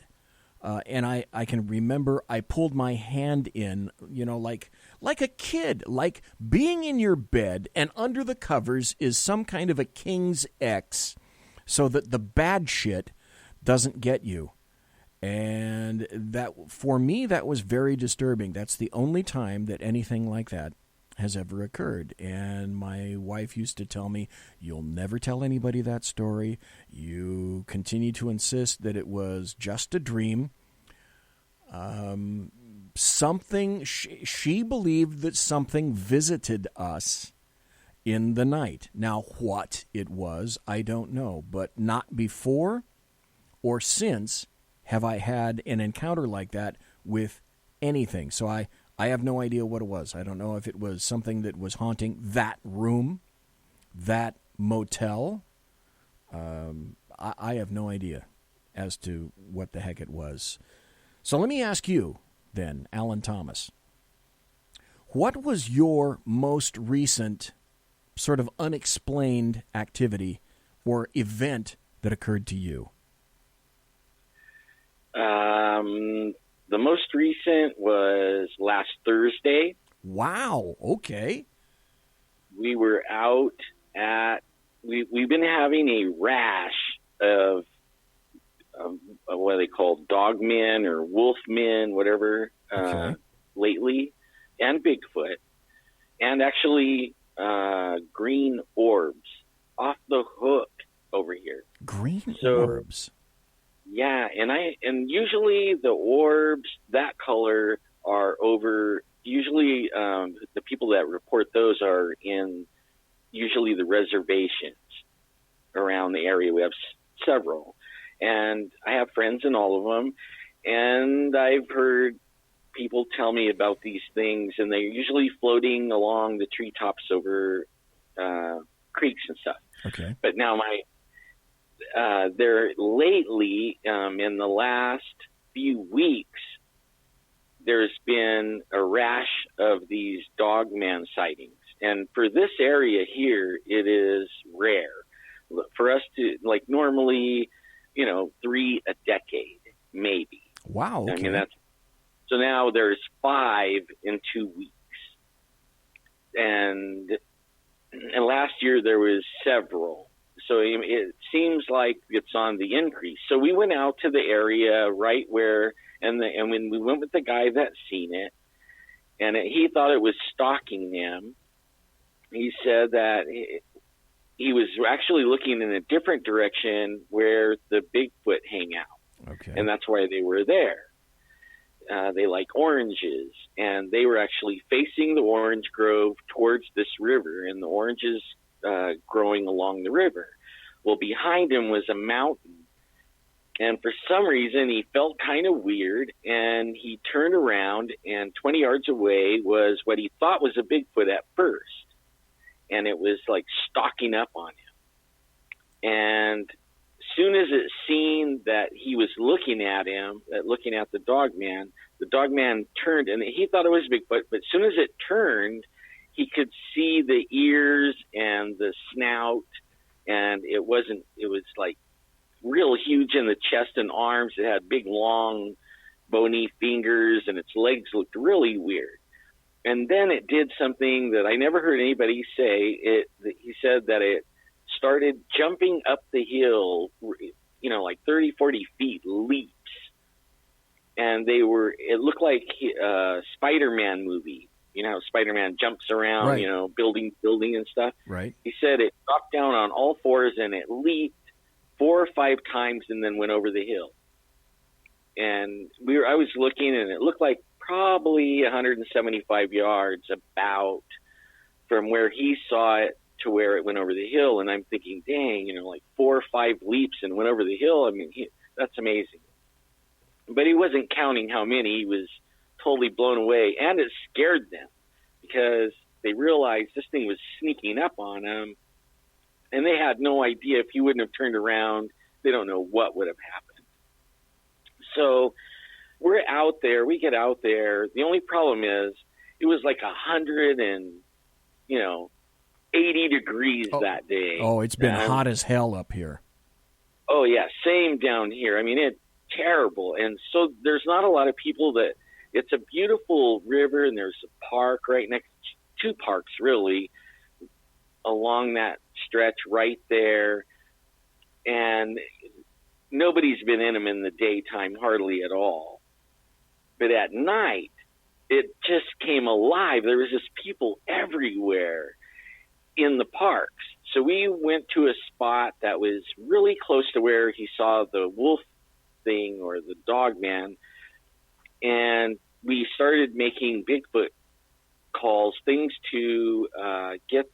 And I can remember I pulled my hand in, like a kid, like being in your bed and under the covers is some kind of a king's X so that the bad shit doesn't get you. And that, for me, that was very disturbing. That's the only time that anything like that has ever occurred. And my wife used to tell me, you'll never tell anybody that story. You continue to insist that it was just a dream. She believed that something visited us in the night. Now, what it was, I don't know, but not before or since have I had an encounter like that with anything. So I have no idea what it was. I don't know if it was something that was haunting that room, that motel. I have no idea as to what the heck it was. So let me ask you then, Alan Thomas, what was your most recent sort of unexplained activity or event that occurred to you? The most recent was last Thursday. Wow. Okay. We were out at, we've been having a rash of what they call dogmen or wolfmen, whatever, lately, and Bigfoot, and actually green orbs off the hook over here. Green orbs. Yeah, and usually the orbs that color are over. Usually, the people that report those are in usually the reservations around the area. We have several, and I have friends in all of them. And I've heard people tell me about these things, and they're usually floating along the treetops over creeks and stuff. Okay. But now there lately, in the last few weeks, there's been a rash of these dogman sightings. And for this area here, it is rare. For us to, like, normally, 3 a decade, maybe. Wow. Okay. I mean, so now there's 5 in 2 weeks. And last year there was several. So it seems like it's on the increase. So we went out to the area right where, and when we went with the guy that seen it, and he thought it was stalking him. He said that he was actually looking in a different direction where the Bigfoot hang out. Okay. And that's why they were there. They like oranges, and they were actually facing the orange grove towards this river, and the oranges growing along the river. Well, behind him was a mountain, and for some reason he felt kind of weird, and he turned around, and 20 yards away was what he thought was a Bigfoot at first, and it was like stalking up on him. And soon as it seen that he was looking at him, looking at the dogman turned, and he thought it was Bigfoot, but as soon as it turned, he could see the ears and the snout, and it was like real huge in the chest and arms. It had big, long, bony fingers, and its legs looked really weird. And then it did something that I never heard anybody say. He said that it started jumping up the hill, like 30, 40 feet, leaps. And it looked like a Spider-Man movie. How Spider-Man jumps around, right. Building and stuff. Right. He said it dropped down on all fours and it leaped 4 or 5 times and then went over the hill. And I was looking, and it looked like probably 175 yards about from where he saw it to where it went over the hill. And I'm thinking, dang, like 4 or 5 leaps and went over the hill. I mean, that's amazing. But he wasn't counting how many. He was totally blown away, and it scared them because they realized this thing was sneaking up on them, and they had no idea. If he wouldn't have turned around, they don't know what would have happened. So we're out there. We get out there. The only problem is it was like 80 degrees that day. Oh, it's been hot as hell up here. Oh, yeah, same down here. I mean, it's terrible. And so there's not a lot of people that – it's a beautiful river, and there's a park right next – 2 parks, really, along that stretch right there. And nobody's been in them in the daytime hardly at all. But at night, it just came alive. There was just people everywhere in the parks. So we went to a spot that was really close to where he saw the wolf thing or the dog man, and we started making Bigfoot calls, things to get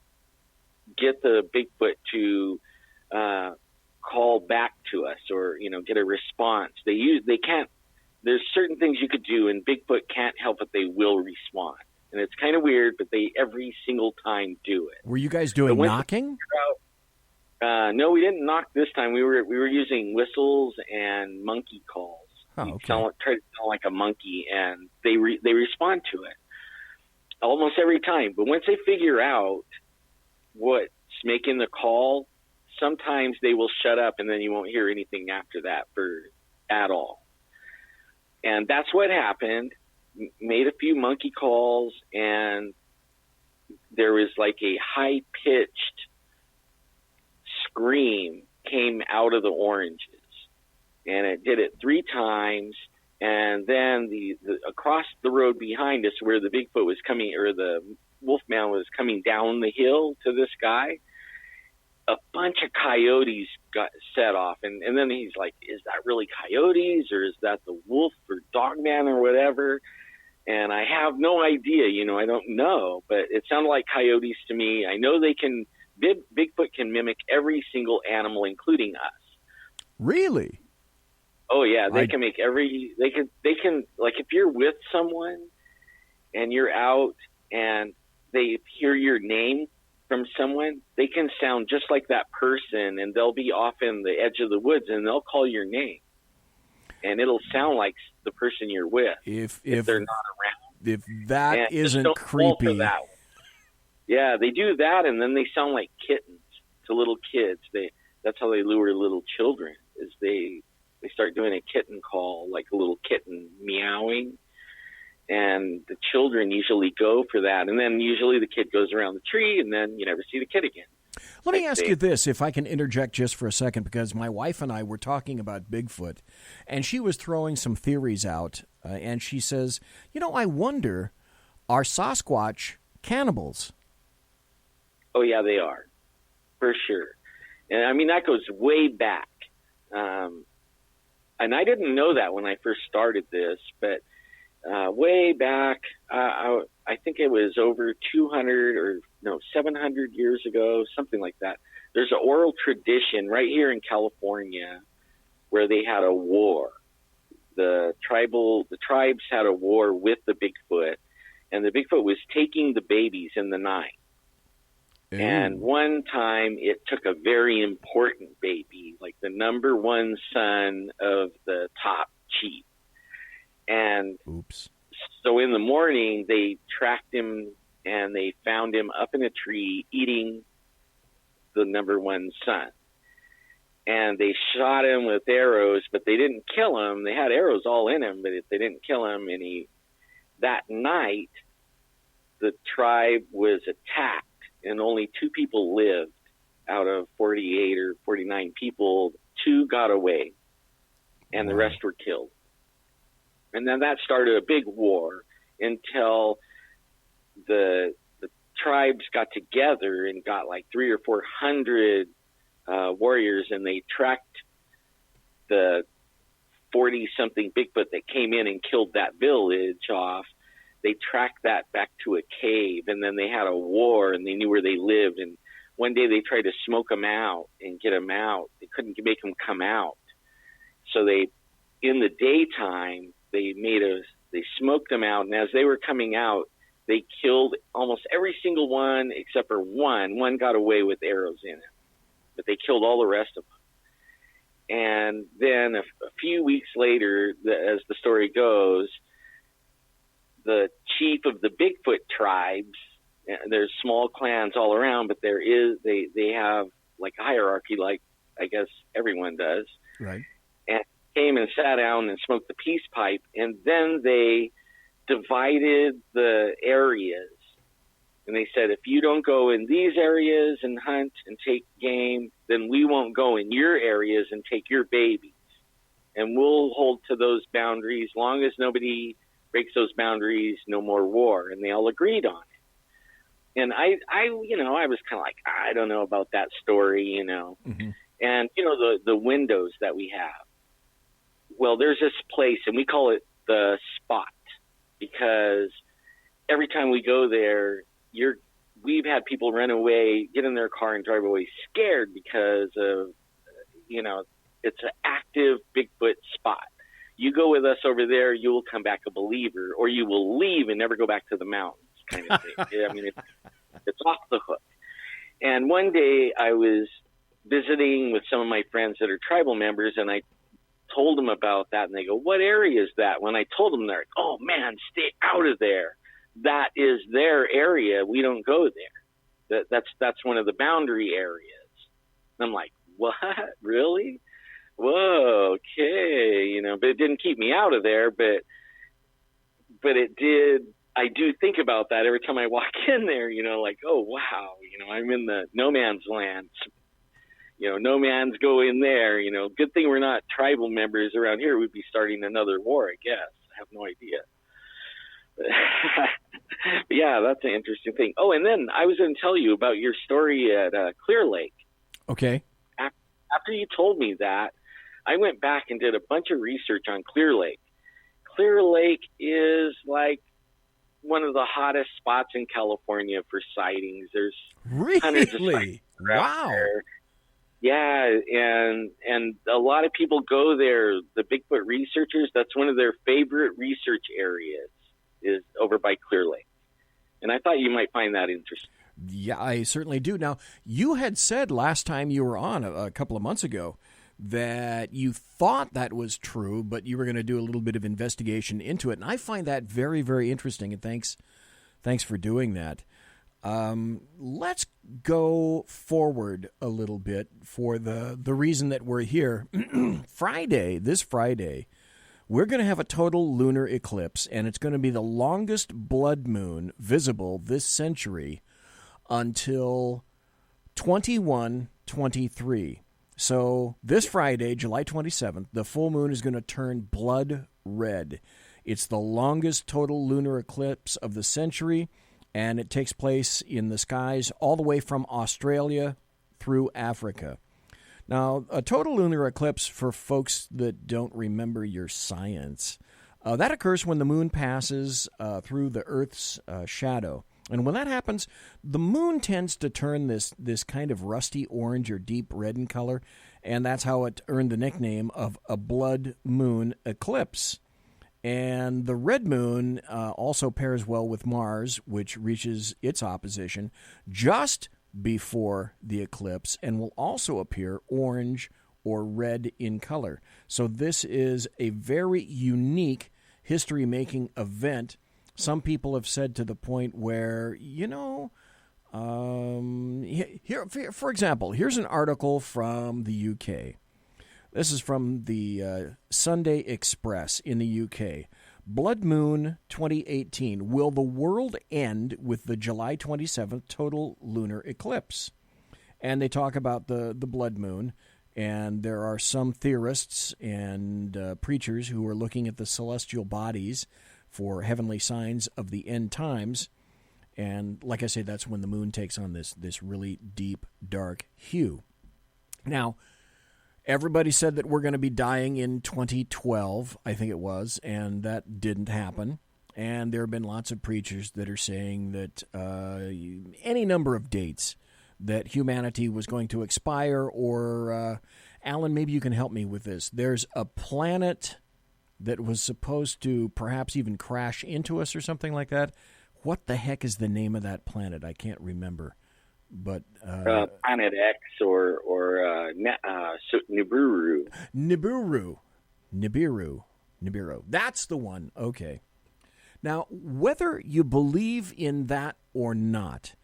the Bigfoot to call back to us, or get a response. They can't. There's certain things you could do, and Bigfoot can't help it. They will respond. And it's kind of weird, but they every single time do it. Were you guys doing knocking? No, we didn't knock this time. We were using whistles and monkey calls. Oh, okay. Try to sound like a monkey, and they respond to it almost every time. But once they figure out what's making the call, sometimes they will shut up, and then you won't hear anything after that at all. And that's what happened. Made a few monkey calls, and there was like a high-pitched scream came out of the oranges, and it did it 3 times. And then the across the road behind us, where the Bigfoot was coming, or the Wolfman was coming down the hill to this guy, a bunch of coyotes got set off. And then he's like, is that really coyotes, or is that the wolf or dogman or whatever? And I have no idea, I don't know, but it sounded like coyotes to me. I know Bigfoot can mimic every single animal, including us. Really? Oh yeah, they can make they can like, if you're with someone and you're out and they hear your name, from someone, they can sound just like that person, and they'll be off in the edge of the woods, and they'll call your name, and it'll sound like the person you're with if they're not around. If that and isn't creepy. That. Yeah, they do that, and then they sound like kittens to little kids. That's how they lure little children, is they start doing a kitten call, like a little kitten meowing. And the children usually go for that. And then usually the kid goes around the tree, and then you never see the kid again. Let me ask you this, if I can interject just for a second, because my wife and I were talking about Bigfoot, and she was throwing some theories out, and she says, I wonder, are Sasquatch cannibals? Oh, yeah, they are, for sure. And, I mean, that goes way back. And I didn't know that when I first started this, but way back, I think it was over 700 years ago, something like that. There's an oral tradition right here in California where they had a war. The tribes had a war with the Bigfoot, and the Bigfoot was taking the babies in the night. And one time it took a very important baby, like the number one son of the top chief. And so in the morning, they tracked him and they found him up in a tree eating the number one son. And they shot him with arrows, but they didn't kill him. They had arrows all in him, but they didn't kill him. And that night, the tribe was attacked, and only 2 people lived out of 48 or 49 people. 2 got away, and the rest were killed. And then that started a big war until the tribes got together and got like 300 or 400 warriors, and they tracked the 40-something Bigfoot that came in and killed that village off. They tracked that back to a cave, and then they had a war, and they knew where they lived. And one day they tried to smoke them out and get them out. They couldn't make them come out. So in the daytime, they smoked them out, and as they were coming out, they killed almost every single one except for one. One got away with arrows in it, but they killed all the rest of them. And then a few weeks later, as the story goes, the chief of the Bigfoot tribes, there's small clans all around, but they have like a hierarchy, like I guess everyone does. Right. And came and sat down and smoked the peace pipe, and then they divided the areas. And they said, if you don't go in these areas and hunt and take game, then we won't go in your areas and take your babies. And we'll hold to those boundaries. Long as nobody breaks those boundaries, no more war. And they all agreed on it. And I was kind of like, I don't know about that story, Mm-hmm. And, the windows that we have. Well, there's this place, and we call it the spot, because every time we go there, we've had people run away, get in their car and drive away scared because of, it's an active Bigfoot spot. You go with us over there, you will come back a believer, or you will leave and never go back to the mountains, kind of thing. I mean, it's off the hook. And one day I was visiting with some of my friends that are tribal members, and I told them about that, and they go, what area is that? When I told them, they're like, oh man, stay out of there. That is their area. We don't go there. That's one of the boundary areas. And I'm like, what? Really? Whoa, okay. But it didn't keep me out of there, but it did. I do think about that every time I walk in there, like, oh wow, I'm in the no man's land. No man's go in there, good thing we're not tribal members around here. We'd be starting another war, I guess. I have no idea. But yeah, that's an interesting thing. Oh, and then I was going to tell you about your story at Clear Lake. Okay. After you told me that, I went back and did a bunch of research on Clear Lake. Clear Lake is like one of the hottest spots in California for sightings. There's hundreds of sightings out there. Yeah, and a lot of people go there. The Bigfoot researchers, that's one of their favorite research areas, is over by Clear Lake. And I thought you might find that interesting. Yeah, I certainly do. Now, you had said last time you were on a couple of months ago that you thought that was true, but you were going to do a little bit of investigation into it. And I find that very, very interesting, and thanks for doing that. Let's go forward a little bit for the reason that we're here. This Friday, we're going to have a total lunar eclipse, and it's going to be the longest blood moon visible this century until 2123. So this Friday, July 27th, the full moon is going to turn blood red. It's the longest total lunar eclipse of the century, and it takes place in the skies all the way from Australia through Africa. Now, a total lunar eclipse, for folks that don't remember your science, that occurs when the moon passes through the Earth's shadow. And when that happens, the moon tends to turn this kind of rusty orange or deep red in color, and that's how it earned the nickname of a blood moon eclipse. And the red moon also pairs well with Mars, which reaches its opposition just before the eclipse and will also appear orange or red in color. So this is a very unique history-making event. Some people have said to the point where, here, for example, here's an article from the UK. This is from the Sunday Express in the UK. Blood Moon 2018. Will the world end with the July 27th total lunar eclipse? And they talk about the blood moon, and there are some theorists and preachers who are looking at the celestial bodies for heavenly signs of the end times. And like I say, that's when the moon takes on this really deep, dark hue. Now, everybody said that we're going to be dying in 2012, I think it was, and that didn't happen. And there have been lots of preachers that are saying that any number of dates that humanity was going to expire, or, Alan, maybe you can help me with this. There's a planet that was supposed to perhaps even crash into us or something like that. What the heck is the name of that planet? I can't remember. But Planet X or Nibiru. Nibiru. That's the one. Okay. Now, whether you believe in that or not,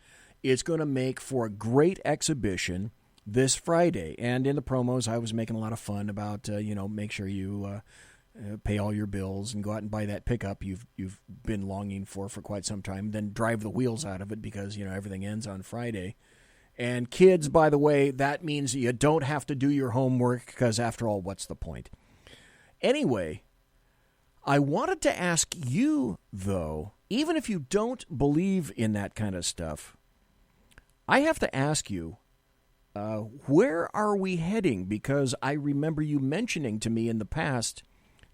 it's going to make for a great exhibition this Friday. And in the promos, I was making a lot of fun about, make sure you pay all your bills and go out and buy that pickup you've been longing for quite some time, then drive the wheels out of it because, everything ends on Friday. And kids, by the way, that means you don't have to do your homework because, after all, what's the point? Anyway, I wanted to ask you, though, even if you don't believe in that kind of stuff, I have to ask you, where are we heading? Because I remember you mentioning to me in the past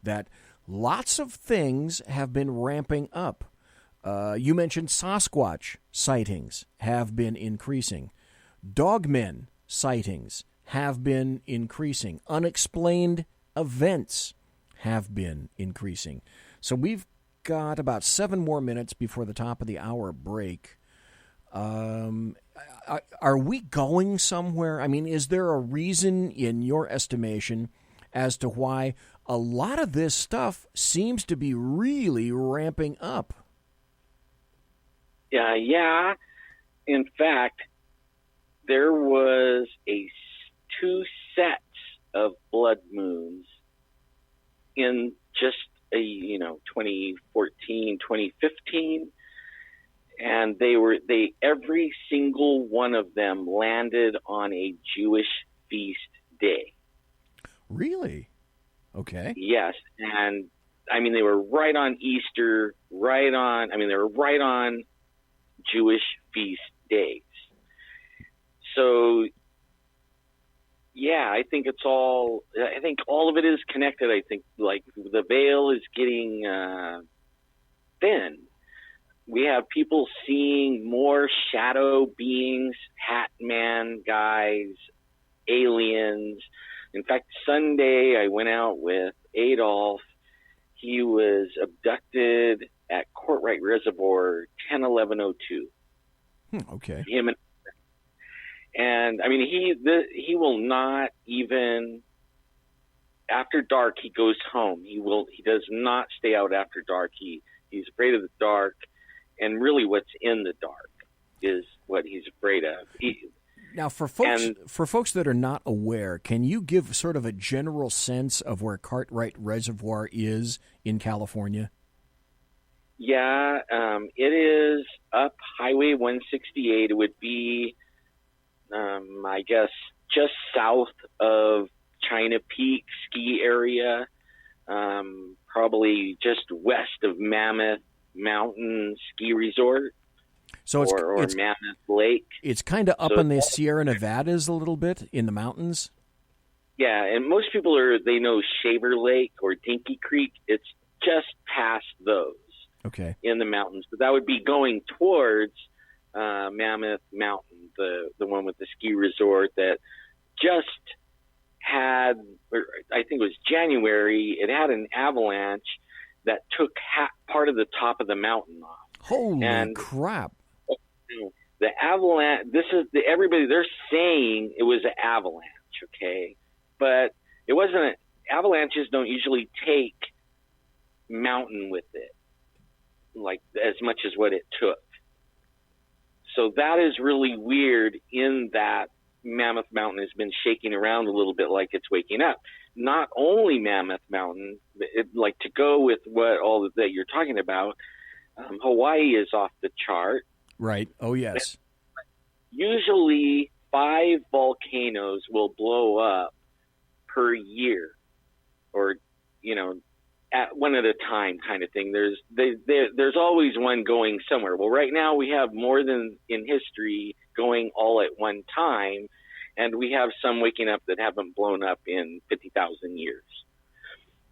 that lots of things have been ramping up. You mentioned Sasquatch sightings have been increasing. Dogmen sightings have been increasing. Unexplained events have been increasing. So we've got about 7 more minutes before the top of the hour break. Are we going somewhere? I mean, is there a reason in your estimation as to why a lot of this stuff seems to be really ramping up? Yeah. In fact, there was 2 sets of blood moons in just 2014, 2015, and every single one of them landed on a Jewish feast day. Really? Okay. Yes, and they were right on Easter, they were right on Jewish feast days. So, yeah, I think all of it is connected. I think, like, the veil is getting thin. We have people seeing more shadow beings, Hat Man guys, aliens. In fact, Sunday I went out with Adolf. He was abducted at Courtright Reservoir, 10/11/02. Okay. Him and I mean, he will not even after dark. He goes home. He does not stay out after dark. He's afraid of the dark, and really, what's in the dark is what he's afraid of. Now, for folks that are not aware, can you give sort of a general sense of where Cartwright Reservoir is in California? Yeah, it is up Highway 168. It would be, I guess, just south of China Peak ski area, probably just west of Mammoth Mountain Ski Resort. So it's Mammoth Lake. It's kind of up in the Sierra Nevadas a little bit, in the mountains. Yeah, and most people they know Shaver Lake or Dinky Creek. It's just past those. Okay. In the mountains, but that would be going towards Mammoth Mountain, the one with the ski resort that just had, I think it was January, it had an avalanche that took part of the top of the mountain off. Holy crap. The avalanche, everybody, they're saying it was an avalanche, okay? But it wasn't. Avalanches don't usually take mountain with it, like as much as what it took. So that is really weird in that Mammoth Mountain has been shaking around a little bit like it's waking up. Not only Mammoth Mountain, like to go with all that you're talking about, Hawaii is off the chart. Right. Oh, yes. Usually 5 volcanoes will blow up per year, or, at one at a time kind of thing. There's always one going somewhere. Well, right now we have more than in history going all at one time, and we have some waking up that haven't blown up in 50,000 years.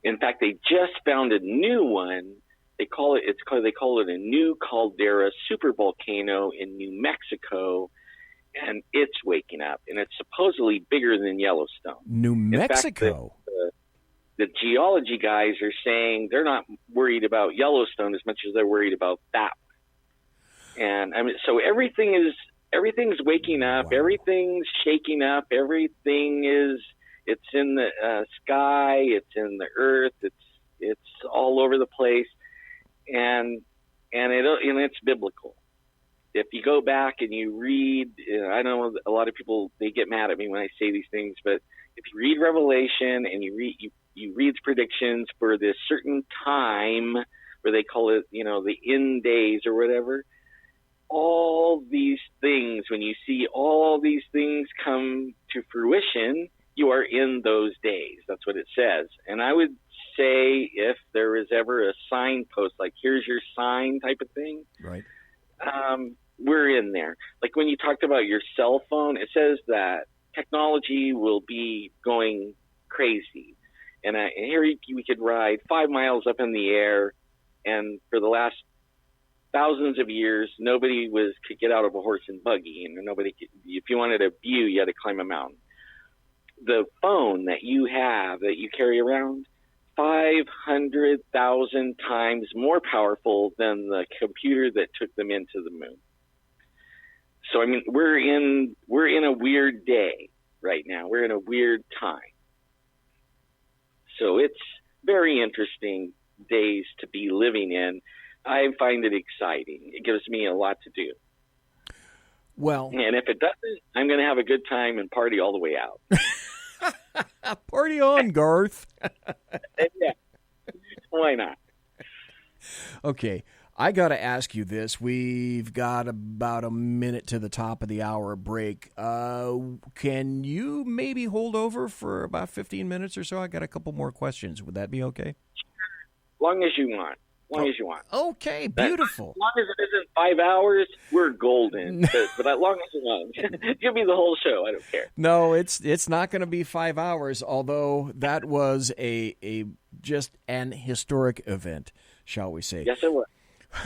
In fact, they just found a new one. They call it a new caldera supervolcano in New Mexico, and it's waking up, and it's supposedly bigger than Yellowstone. New Mexico. In fact, the geology guys are saying they're not worried about Yellowstone as much as they're worried about that one. And I mean, so everything's waking up, everything's shaking up, it's in the sky, it's in the earth, it's all over the place, and it's biblical. If you go back and you read, I know a lot of people, they get mad at me when I say these things, but if you read Revelation and you read predictions for this certain time, where they call it, the end days or whatever, all these things, when you see all these things come to fruition, you are in those days. That's what it says. And I would say if there is ever a signpost, like here's your sign type of thing, right? We're in there. Like when you talked about your cell phone, it says that technology will be going crazy. And here we could ride 5 miles up in the air, and for the last thousands of years, nobody could get out of a horse and buggy, and if you wanted a view, you had to climb a mountain. The phone that you have, that you carry around, 500,000 times more powerful than the computer that took them into the moon. So I mean, we're in a weird day right now. We're in a weird time. So it's very interesting days to be living in. I find it exciting. It gives me a lot to do. Well, and if it doesn't, I'm going to have a good time and party all the way out. Party on, Garth. Yeah. Why not? Okay. I got to ask you this. We've got about a minute to the top of the hour break. Can you maybe hold over for about 15 minutes or so? I got a couple more questions. Would that be okay? Long as you want. As you want. Okay, beautiful. As long as it isn't 5 hours, we're golden. but as long as you want. Give me the whole show. I don't care. No, it's not going to be 5 hours, although that was a just an historic event, shall we say. Yes, it was.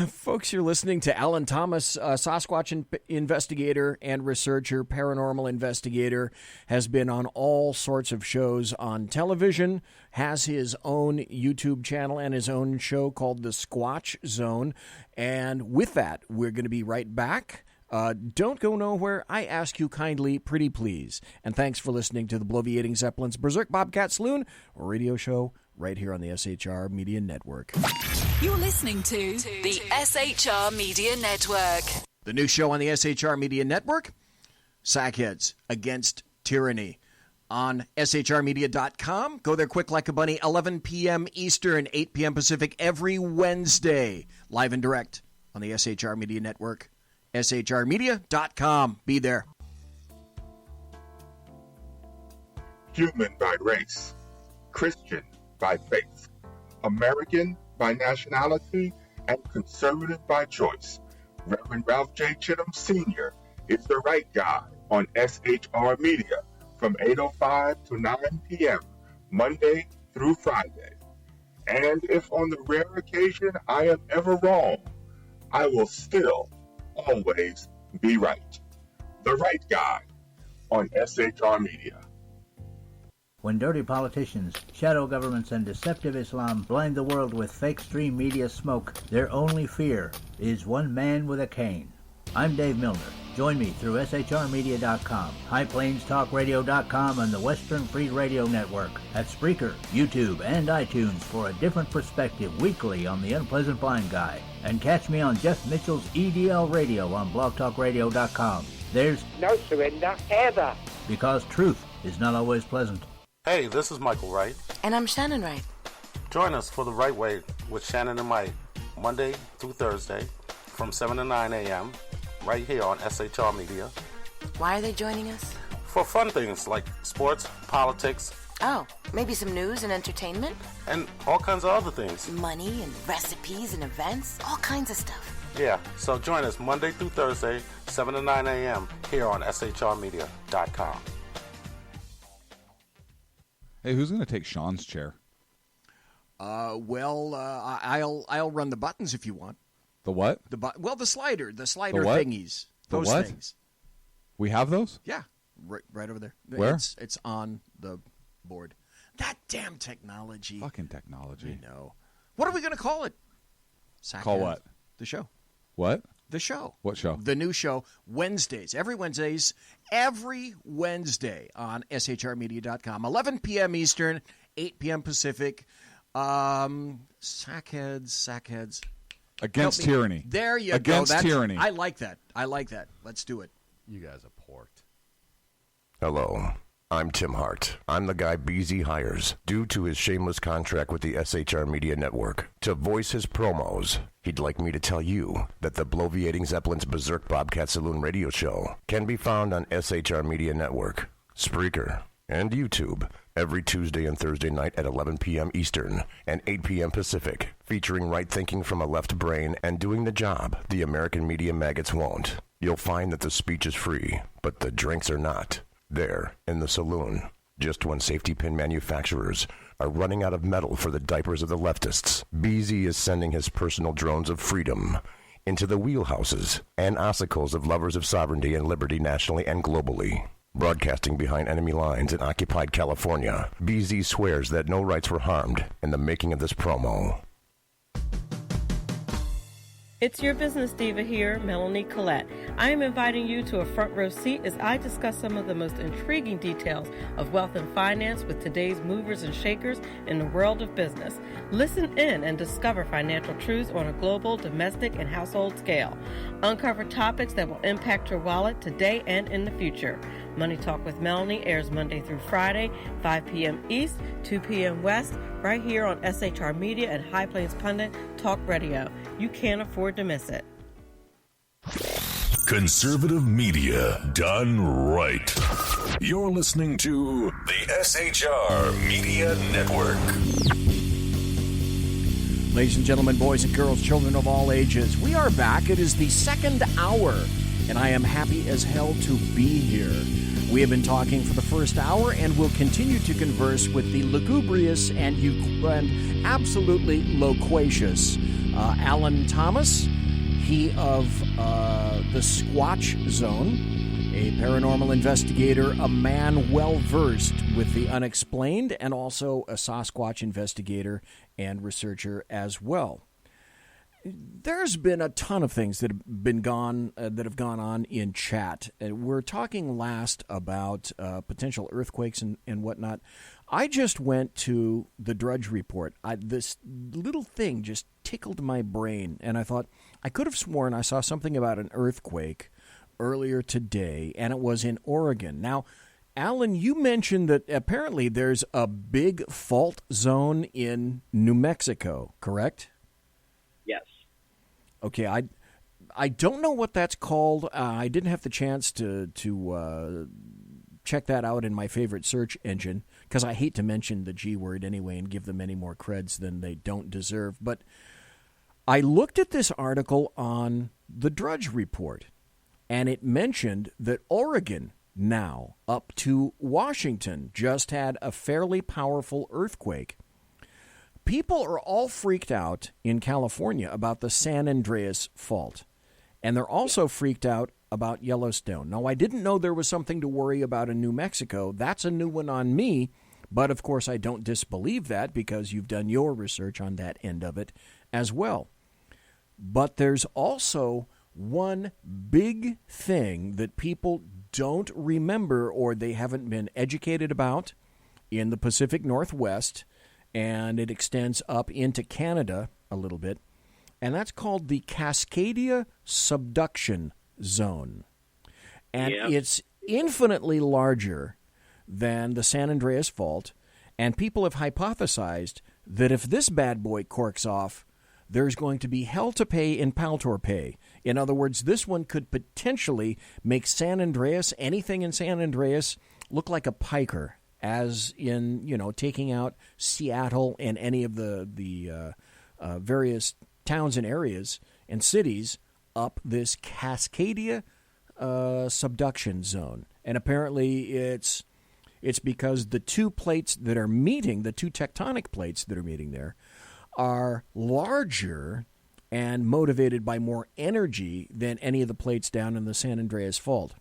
Folks, you're listening to Alan Thomas, Sasquatch investigator and researcher, paranormal investigator, has been on all sorts of shows on television, has his own YouTube channel and his own show called The Squatch Zone. And with that, we're going to be right back Don't go nowhere. I ask you kindly, pretty please. And thanks for listening to the Bloviating Zeppelin's Berserk Bobcat Saloon radio show right here on the SHR Media Network. You're listening to the SHR Media Network. The new show on the SHR Media Network, Sackheads Against Tyranny. On shrmedia.com. Go there quick like a bunny, 11 p.m. Eastern, 8 p.m. Pacific, every Wednesday. Live and direct on the SHR Media Network. shrmedia.com. Be there. Human by race, Christian by faith, American by nationality, and conservative by choice. Reverend Ralph J. Chittum Sr. is the right guy on SHR Media from 8:05 to 9 p.m. Monday through Friday. And if on the rare occasion I am ever wrong, I will still always be right. The right guy on SHR Media. When dirty politicians, shadow governments, and deceptive Islam blind the world with fake stream media smoke, their only fear is one man with a cane. I'm Dave Milner. Join me through SHRmedia.com, HighPlainsTalkRadio.com, and the Western Free Radio Network at Spreaker, YouTube, and iTunes for a different perspective weekly on the Unpleasant Blind Guy. And catch me on Jeff Mitchell's EDL Radio on BlogTalkRadio.com. There's no surrender ever. Because truth is not always pleasant. Hey, this is Michael Wright. And I'm Shannon Wright. Join us for The Right Way with Shannon and Mike, Monday through Thursday from 7 to 9 a.m. right here on SHR Media. Why are they joining us? For fun things like sports, politics. Oh, maybe some news and entertainment? And all kinds of other things. Money and recipes and events, all kinds of stuff. Yeah, so join us Monday through Thursday, 7 to 9 a.m. here on shrmedia.com. Hey, who's going to take Sean's chair? I'll run the buttons if you want. The what? The slider the thingies. Those what? Things. We have those? Yeah, right over there. Where? It's on the board. That damn technology. Fucking technology. I know. What are we going to call it? Call what? The show. What? The show. What show? The new show, Wednesdays. Every Wednesday on shrmedia.com. 11 p.m. Eastern, 8 p.m. Pacific. Sackheads. Against tyranny. There you Against go. tyranny. I like that. Let's do it. You guys are port. Hello, I'm Tim Hart. I'm the guy BZ hires, due to his shameless contract with the SHR Media Network, to voice his promos. He'd like me to tell you that the Bloviating Zeppelin's Berserk Bobcat Saloon radio show can be found on SHR Media Network, Spreaker, and YouTube every Tuesday and Thursday night at 11 p.m. Eastern and 8 p.m. Pacific, featuring right thinking from a left brain and doing the job the American media maggots won't. You'll find that the speech is free, but the drinks are not. There, in the saloon, just when safety pin manufacturers are running out of metal for the diapers of the leftists, BZ is sending his personal drones of freedom into the wheelhouses and ossicles of lovers of sovereignty and liberty nationally and globally. Broadcasting behind enemy lines in occupied California, BZ swears that no rights were harmed in the making of this promo. It's your business diva here, Melanie Collette. I am inviting you to a front row seat as I discuss some of the most intriguing details of wealth and finance with today's movers and shakers in the world of business. Listen in and discover financial truths on a global, domestic, and household scale. Uncover topics that will impact your wallet today and in the future. Money Talk with Melanie airs Monday through Friday, 5 p.m. East, 2 p.m. West, right here on SHR Media and High Plains Pundit Talk Radio. You can't afford to miss it. Conservative media done right. You're listening to the SHR Media Network. Ladies and gentlemen, boys and girls, children of all ages, we are back. It is the second hour, and I am happy as hell to be here. We have been talking for the first hour and will continue to converse with the lugubrious and absolutely loquacious Alan Thomas, he of the Squatch Zone, a paranormal investigator, a man well-versed with the unexplained, and also a Sasquatch investigator and researcher as well. There's been a ton of things that have gone on in chat. We're talking last about potential earthquakes and whatnot. I just went to the Drudge Report. This little thing just tickled my brain, and I thought I could have sworn I saw something about an earthquake earlier today, and it was in Oregon. Now, Alan, you mentioned that apparently there's a big fault zone in New Mexico, correct? Yes. Okay, I don't know what that's called. I didn't have the chance to check that out in my favorite search engine because I hate to mention the G word anyway and give them any more creds than they don't deserve. But I looked at this article on the Drudge Report, and it mentioned that Oregon now up to Washington just had a fairly powerful earthquake. People are all freaked out in California about the San Andreas Fault, and they're also freaked out about Yellowstone. Now, I didn't know there was something to worry about in New Mexico. That's a new one on me, but of course I don't disbelieve that because you've done your research on that end of it as well. But there's also one big thing that people don't remember or they haven't been educated about in the Pacific Northwest, and it extends up into Canada a little bit, and that's called the Cascadia Subduction Zone. And it's infinitely larger than the San Andreas Fault, and people have hypothesized that if this bad boy corks off, there's going to be hell to pay in Paltor pay. In other words, this one could potentially make San Andreas, anything in San Andreas, look like a piker, as in, taking out Seattle and any of the various towns and areas and cities up this Cascadia subduction zone. And apparently it's because the two plates that are meeting, the two tectonic plates that are meeting there, are larger and motivated by more energy than any of the plates down in the San Andreas Fault.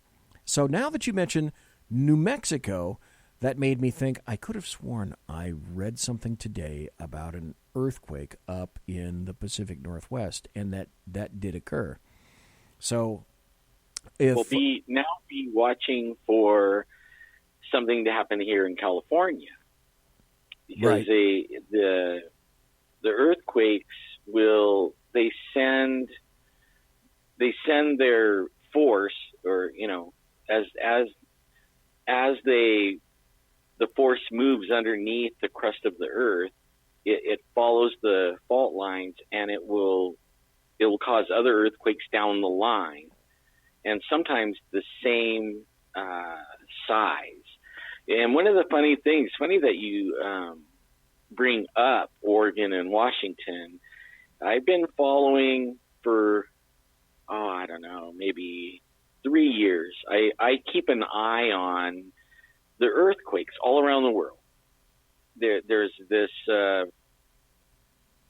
So now that you mention New Mexico, that made me think I could have sworn I read something today about an earthquake up in the Pacific Northwest, and that did occur. So we'll be watching for something to happen here in California, because the earthquakes they send their force, or as the force moves underneath the crust of the earth, it follows the fault lines, and it will cause other earthquakes down the line, and sometimes the same size. And one of the funny that you bring up Oregon and Washington. I've been following for, I don't know, maybe 3 years. I keep an eye on the earthquakes all around the world. There's this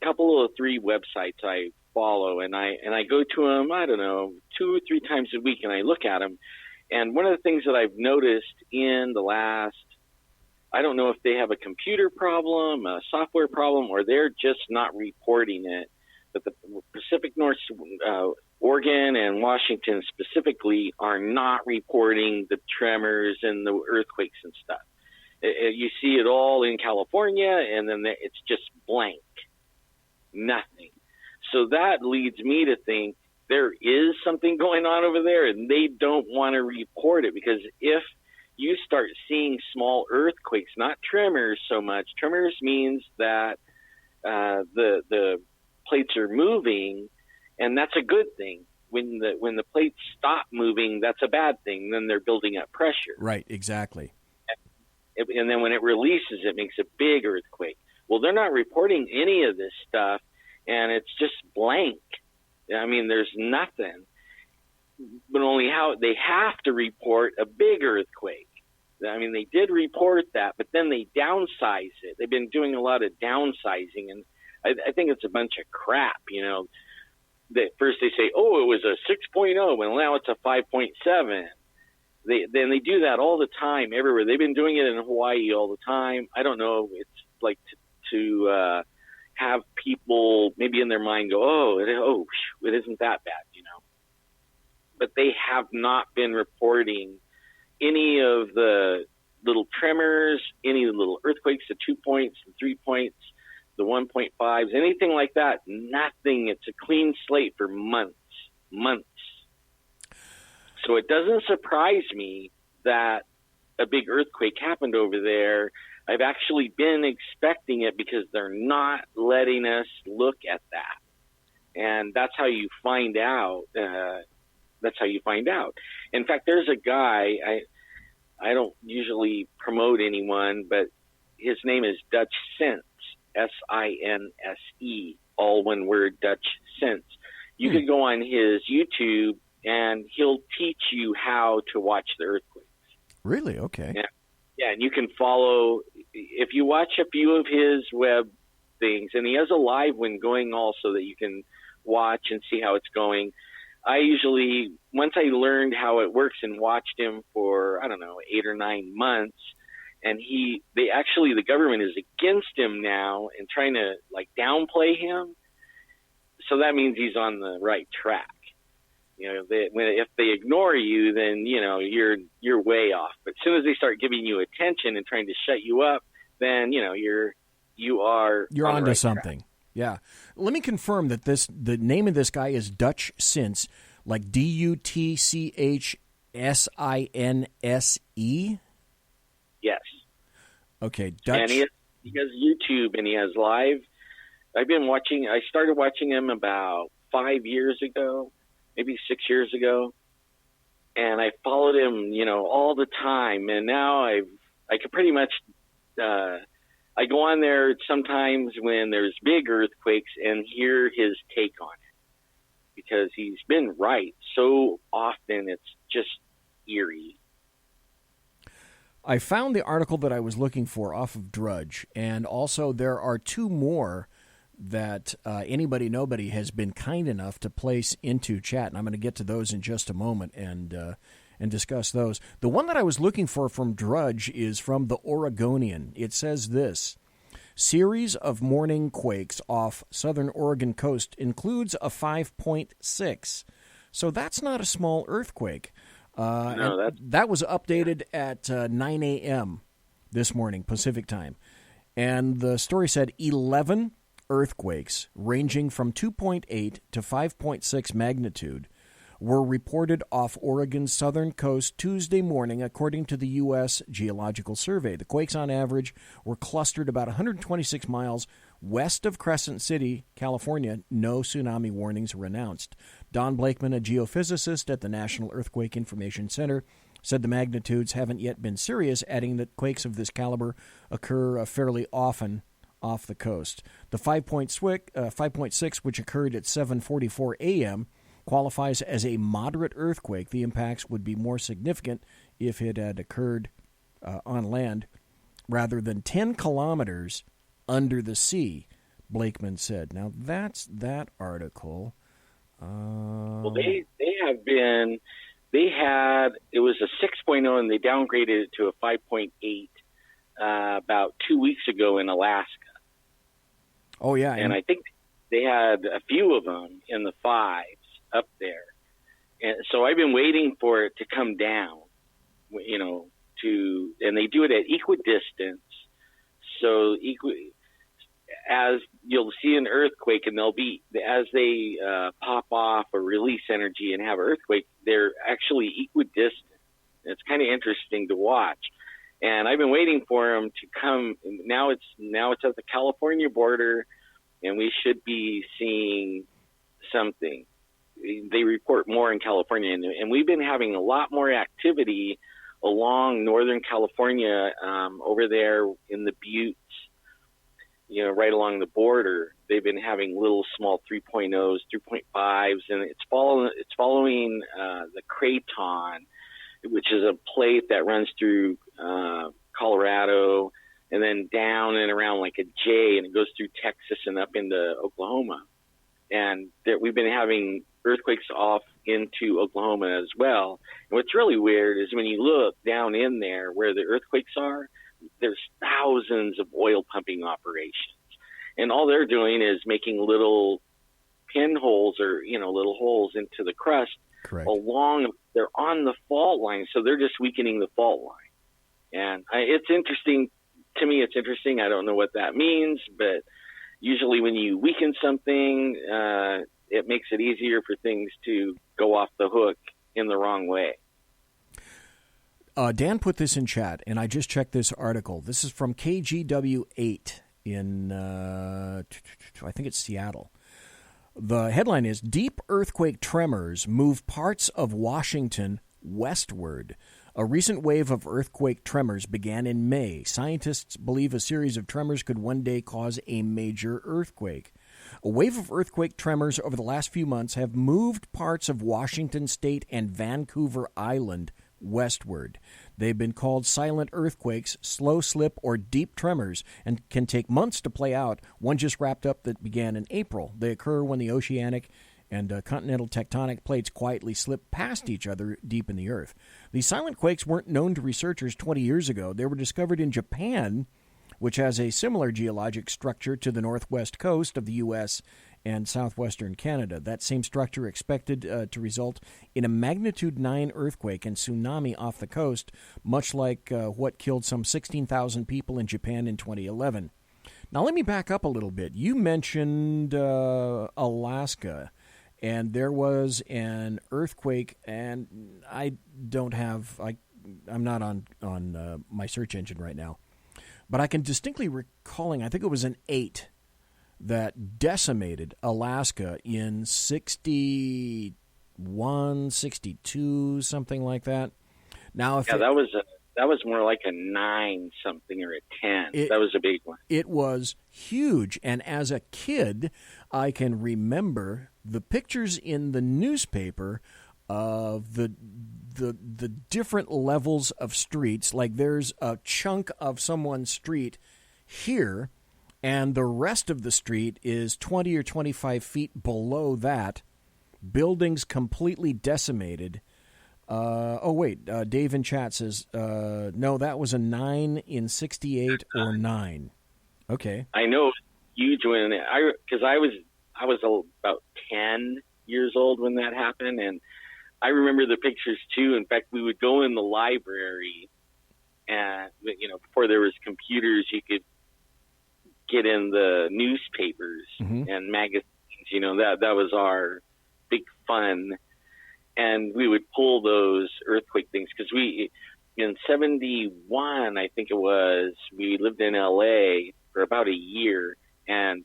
couple of 3 websites I follow, and I go to them, I don't know, 2 or 3 times a week, and I look at them. And one of the things that I've noticed in the last, I don't know if they have a computer problem, a software problem, or they're just not reporting it, but the Pacific North, Oregon and Washington specifically, are not reporting the tremors and the earthquakes and stuff. You see it all in California, and then it's just blank, nothing. So that leads me to think there is something going on over there, and they don't want to report it, because if you start seeing small earthquakes, not tremors so much. Tremors means that the plates are moving, and that's a good thing. When the plates stop moving, that's a bad thing. Then they're building up pressure. Right, exactly. And then when it releases, it makes a big earthquake. Well, they're not reporting any of this stuff, and it's just blank. I mean, there's nothing. But only how they have to report a big earthquake. I mean, they did report that, but then they downsize it. They've been doing a lot of downsizing, and I think it's a bunch of crap. First they say, oh, it was a 6.0, and now it's a 5.7. Then they do that all the time everywhere. They've been doing it in Hawaii all the time. I don't know. It's like to have people maybe in their mind go, it isn't that bad, But they have not been reporting any of the little tremors, any of the little earthquakes, the 2 points, the 3 points, the 1.5s, anything like that. Nothing. It's a clean slate for months. So it doesn't surprise me that a big earthquake happened over there. I've actually been expecting it because they're not letting us look at that. And that's how you find out. In fact, there's a guy, I don't usually promote anyone, but his name is Dutch Sense, S-I-N-S-E, all one word, Dutch Sense. You could go on his YouTube and he'll teach you how to watch the earthquakes. Really? Okay. Yeah, and you can follow, if you watch a few of his web things, and he has a live one going also that you can watch and see how it's going. I usually, once I learned how it works and watched him for, 8 or 9 months, and the government is against him now and trying to downplay him. So that means he's on the right track. If they ignore you, then, you're way off. But as soon as they start giving you attention and trying to shut you up, then, you're onto right something. Track. Yeah. Let me confirm that the name of this guy is Dutch Sense, like D-U-T-C-H-S-I-N-S-E? Yes. Okay, Dutch. And he has YouTube and he has live. I started watching him about 5 years ago, maybe 6 years ago. And I followed him, all the time. And now I can pretty much, I go on there sometimes when there's big earthquakes and hear his take on it, because he's been right so often. It's just eerie. I found the article that I was looking for off of Drudge, and also there are 2 more that nobody has been kind enough to place into chat, and I'm going to get to those in just a moment and discuss those. The one that I was looking for from Drudge is from the Oregonian. It says this: series of morning quakes off southern Oregon coast includes a 5.6. So that's not a small earthquake. No, that was updated at 9 a.m. this morning, Pacific time. And the story said 11 earthquakes ranging from 2.8 to 5.6 magnitude were reported off Oregon's southern coast Tuesday morning, according to the U.S. Geological Survey. The quakes, on average, were clustered about 126 miles west of Crescent City, California. No tsunami warnings were announced. Don Blakeman, a geophysicist at the National Earthquake Information Center, said the magnitudes haven't yet been serious, adding that quakes of this caliber occur fairly often off the coast. The 5.6, which occurred at 7:44 a.m., qualifies as a moderate earthquake. The impacts would be more significant if it had occurred on land rather than 10 kilometers under the sea, Blakeman said. Now, that's that article. Well, it was a 6.0 and they downgraded it to a 5.8 about 2 weeks ago in Alaska. Oh, yeah. And I think they had a few of them in the 5s up there. And so I've been waiting for it to come down, and they do it at equidistance. So as you'll see an earthquake, and as they pop off or release energy and have an earthquake, they're actually equidistant. It's kind of interesting to watch. And I've been waiting for them to come. Now it's at the California border, and we should be seeing something. They report more in California, and we've been having a lot more activity along Northern California, over there in the Buttes, right along the border. They've been having little small 3.0s, 3.5s, and it's following the Craton, which is a plate that runs through Colorado and then down and around like a J, and it goes through Texas and up into Oklahoma. And we've been having earthquakes off into Oklahoma as well. And what's really weird is when you look down in there where the earthquakes are, there's thousands of oil pumping operations. and all they're doing is making little pinholes or, little holes into the crust. Correct. They're on the fault line, so they're just weakening the fault line. And it's interesting. To me, it's interesting. I don't know what that means, but usually when you weaken something, it makes it easier for things to go off the hook in the wrong way. Dan put this in chat, and I just checked this article. This is from KGW8 in, I think it's Seattle. The headline is, Deep Earthquake Tremors Move Parts of Washington Westward. A recent wave of earthquake tremors began in May. Scientists believe a series of tremors could one day cause a major earthquake. A wave of earthquake tremors over the last few months have moved parts of Washington State and Vancouver Island westward. They've been called silent earthquakes, slow slip, or deep tremors, and can take months to play out. One just wrapped up that began in April. They occur when the oceanic and continental tectonic plates quietly slip past each other deep in the earth. These silent quakes weren't known to researchers 20 years ago. They were discovered in Japan, which has a similar geologic structure to the northwest coast of the U.S. and southwestern Canada. That same structure expected to result in a magnitude 9 earthquake and tsunami off the coast, much like what killed some 16,000 people in Japan in 2011. Now, let me back up a little bit. You mentioned Alaska, and there was an earthquake, and I'm not on my search engine right now, but I can distinctly recalling, I think it was an 8 that decimated Alaska in 61, 62, something like that. Now, that was more like a 9 something or a 10. That was a big one. It was huge, and as a kid, I can remember the pictures in the newspaper of the different levels of streets. Like there's a chunk of someone's street here, and the rest of the street is 20 or 25 feet below that. Buildings completely decimated. Dave in chat says, no, that was a 9 in 68 or 9. Okay. I know, huge when because I was about 10 years old when that happened, and I remember the pictures too. In fact, we would go in the library, and before there was computers, you could get in the newspapers and magazines. That was our big fun, and we would pull those earthquake things because in 71, I think it was, we lived in LA for about a year, and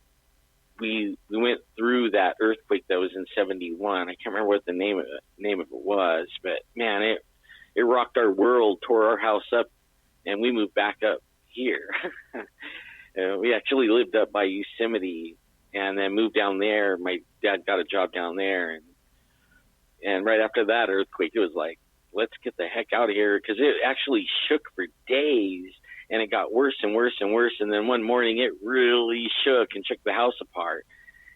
we went through that earthquake that was in 71. I can't remember what the name of it was, but man, it rocked our world, tore our house up, and we moved back up here. We actually lived up by Yosemite and then moved down there. My dad got a job down there, and right after that earthquake, it was like, let's get the heck out of here, because it actually shook for days. And it got worse and worse and worse. And then one morning it really shook and shook the house apart.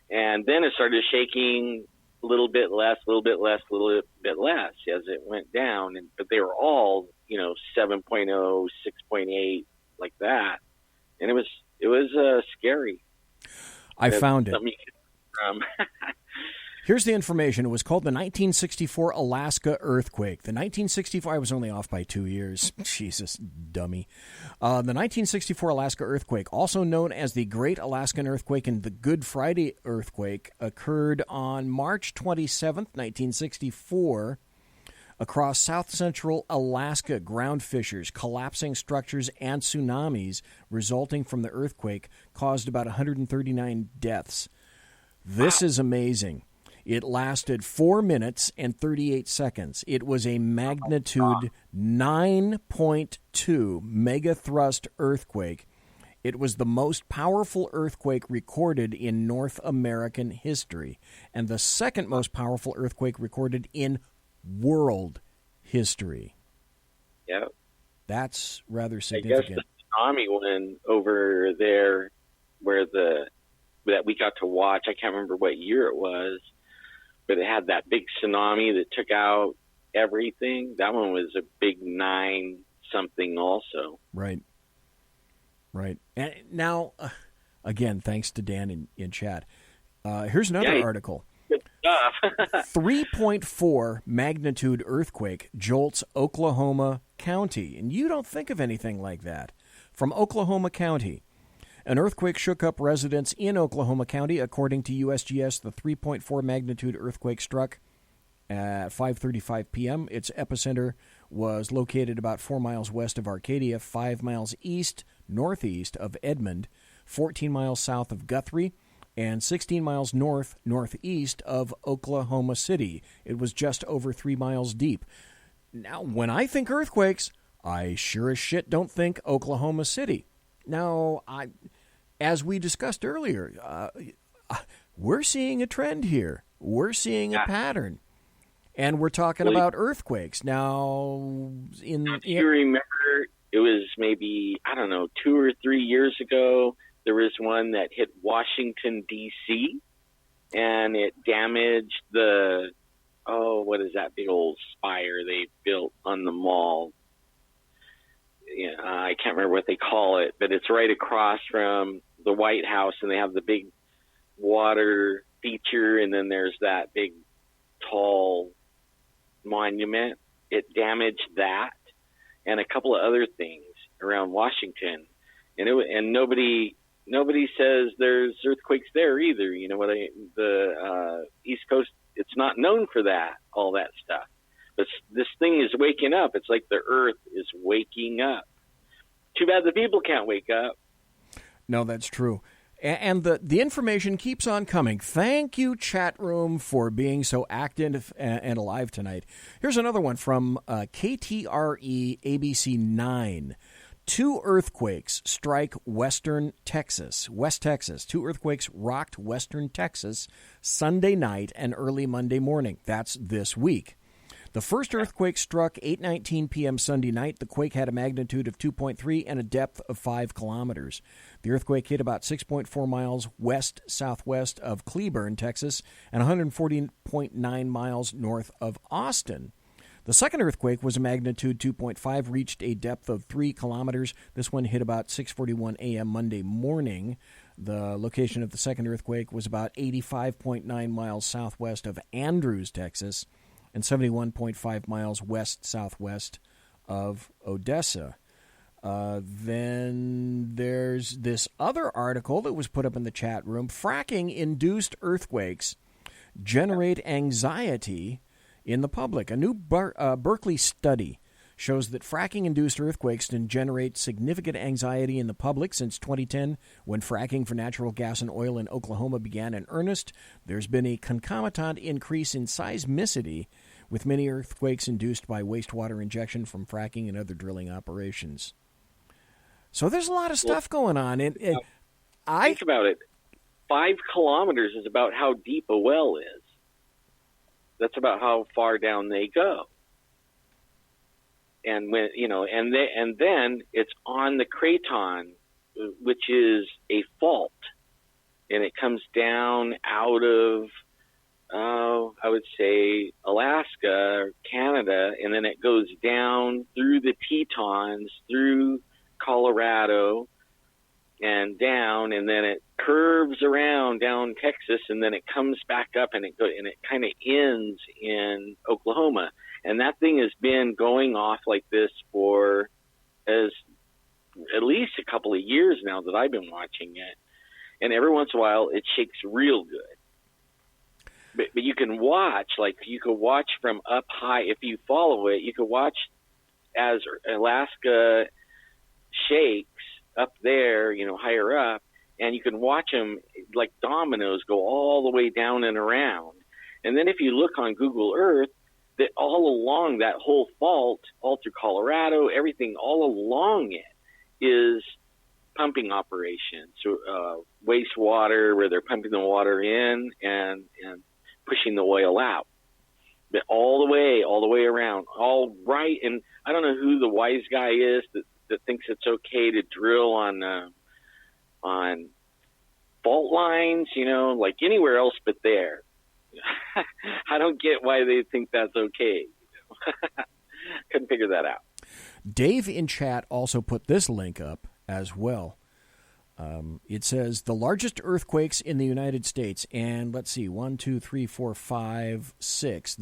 And then it started shaking a little bit less, a little bit less, a little bit less as it went down. But they were all, 7.0, 6.8, like that. And it was scary. I found it. Here's the information. It was called the 1964 Alaska earthquake. The 1964, I was only off by 2 years. Jesus, dummy. The 1964 Alaska earthquake, also known as the Great Alaskan Earthquake and the Good Friday earthquake, occurred on March 27th, 1964, across south-central Alaska. Ground fissures, collapsing structures, and tsunamis resulting from the earthquake caused about 139 deaths. This is amazing. It lasted 4 minutes and 38 seconds. It was a magnitude 9.2 megathrust earthquake. It was the most powerful earthquake recorded in North American history, and the second most powerful earthquake recorded in world history. Yeah. That's rather significant. I guess the tsunami one over there that we got to watch, I can't remember what year it was, but it had that big tsunami that took out everything. That one was a big 9 something also. Right. And now, Again, thanks to Dan in chat. Here's another article. Good stuff. 3.4 magnitude earthquake jolts Oklahoma County. And you don't think of anything like that. From Oklahoma County. An earthquake shook up residents in Oklahoma County. According to USGS, the 3.4 magnitude earthquake struck at 5:35 p.m. Its epicenter was located about 4 miles west of Arcadia, 5 miles northeast of Edmond, 14 miles south of Guthrie, and 16 miles northeast of Oklahoma City. It was just over 3 miles deep. Now, when I think earthquakes, I sure as shit don't think Oklahoma City. Now, as we discussed earlier, we're seeing a trend here. We're seeing a pattern. And we're talking about earthquakes. Now, if you remember, it was maybe, 2 or 3 years ago, there was one that hit Washington, D.C., and it damaged what is that big old spire they built on the mall? I can't remember what they call it, but it's right across from the White House, and they have the big water feature, and then there's that big, tall monument. It damaged that and a couple of other things around Washington, and nobody says there's earthquakes there either. The East Coast, it's not known for that, all that stuff. But this thing is waking up. It's like the earth is waking up. Too bad the people can't wake up. No, that's true. And the information keeps on coming. Thank you, chat room, for being so active and alive tonight. Here's another one from KTRE ABC 9. 2 earthquakes strike West Texas. 2 earthquakes rocked western Texas Sunday night and early Monday morning. That's this week. The first earthquake struck 8:19 p.m. Sunday night. The quake had a magnitude of 2.3 and a depth of 5 kilometers. The earthquake hit about 6.4 miles west-southwest of Cleburne, Texas, and 140.9 miles north of Austin. The second earthquake was a magnitude 2.5, reached a depth of 3 kilometers. This one hit about 6:41 a.m. Monday morning. The location of the second earthquake was about 85.9 miles southwest of Andrews, Texas, and 71.5 miles west-southwest of Odessa. Then there's this other article that was put up in the chat room. Fracking-induced earthquakes generate anxiety in the public. A new Berkeley study shows that fracking-induced earthquakes can generate significant anxiety in the public. Since 2010, when fracking for natural gas and oil in Oklahoma began in earnest, there's been a concomitant increase in seismicity, with many earthquakes induced by wastewater injection from fracking and other drilling operations. So there's a lot of stuff going on. Think about it. 5 kilometers is about how deep a well is. That's about how far down they go. And when and then it's on the craton, which is a fault, and it comes down out of I would say Alaska or Canada, and then it goes down through the Tetons, through Colorado, and down, and then it curves around down Texas, and then it comes back up, and it kind of ends in Oklahoma. And that thing has been going off like this for at least a couple of years now that I've been watching it. And every once in a while, it shakes real good. But you can watch, from up high. If you follow it, you can watch as Alaska shakes up there, higher up, and you can watch them like dominoes go all the way down and around. And then if you look on Google Earth, that all along that whole fault, all through Colorado, everything all along it is pumping operations. So wastewater, where they're pumping the water in and pushing the oil out. But all the way around, all right. And I don't know who the wise guy is that thinks it's okay to drill on fault lines, like anywhere else but there. I don't get why they think that's okay. Couldn't figure that out. Dave in chat also put this link up as well. It says the largest earthquakes in the United States, and let's see, 1, 2, 3, 4, 5, 6.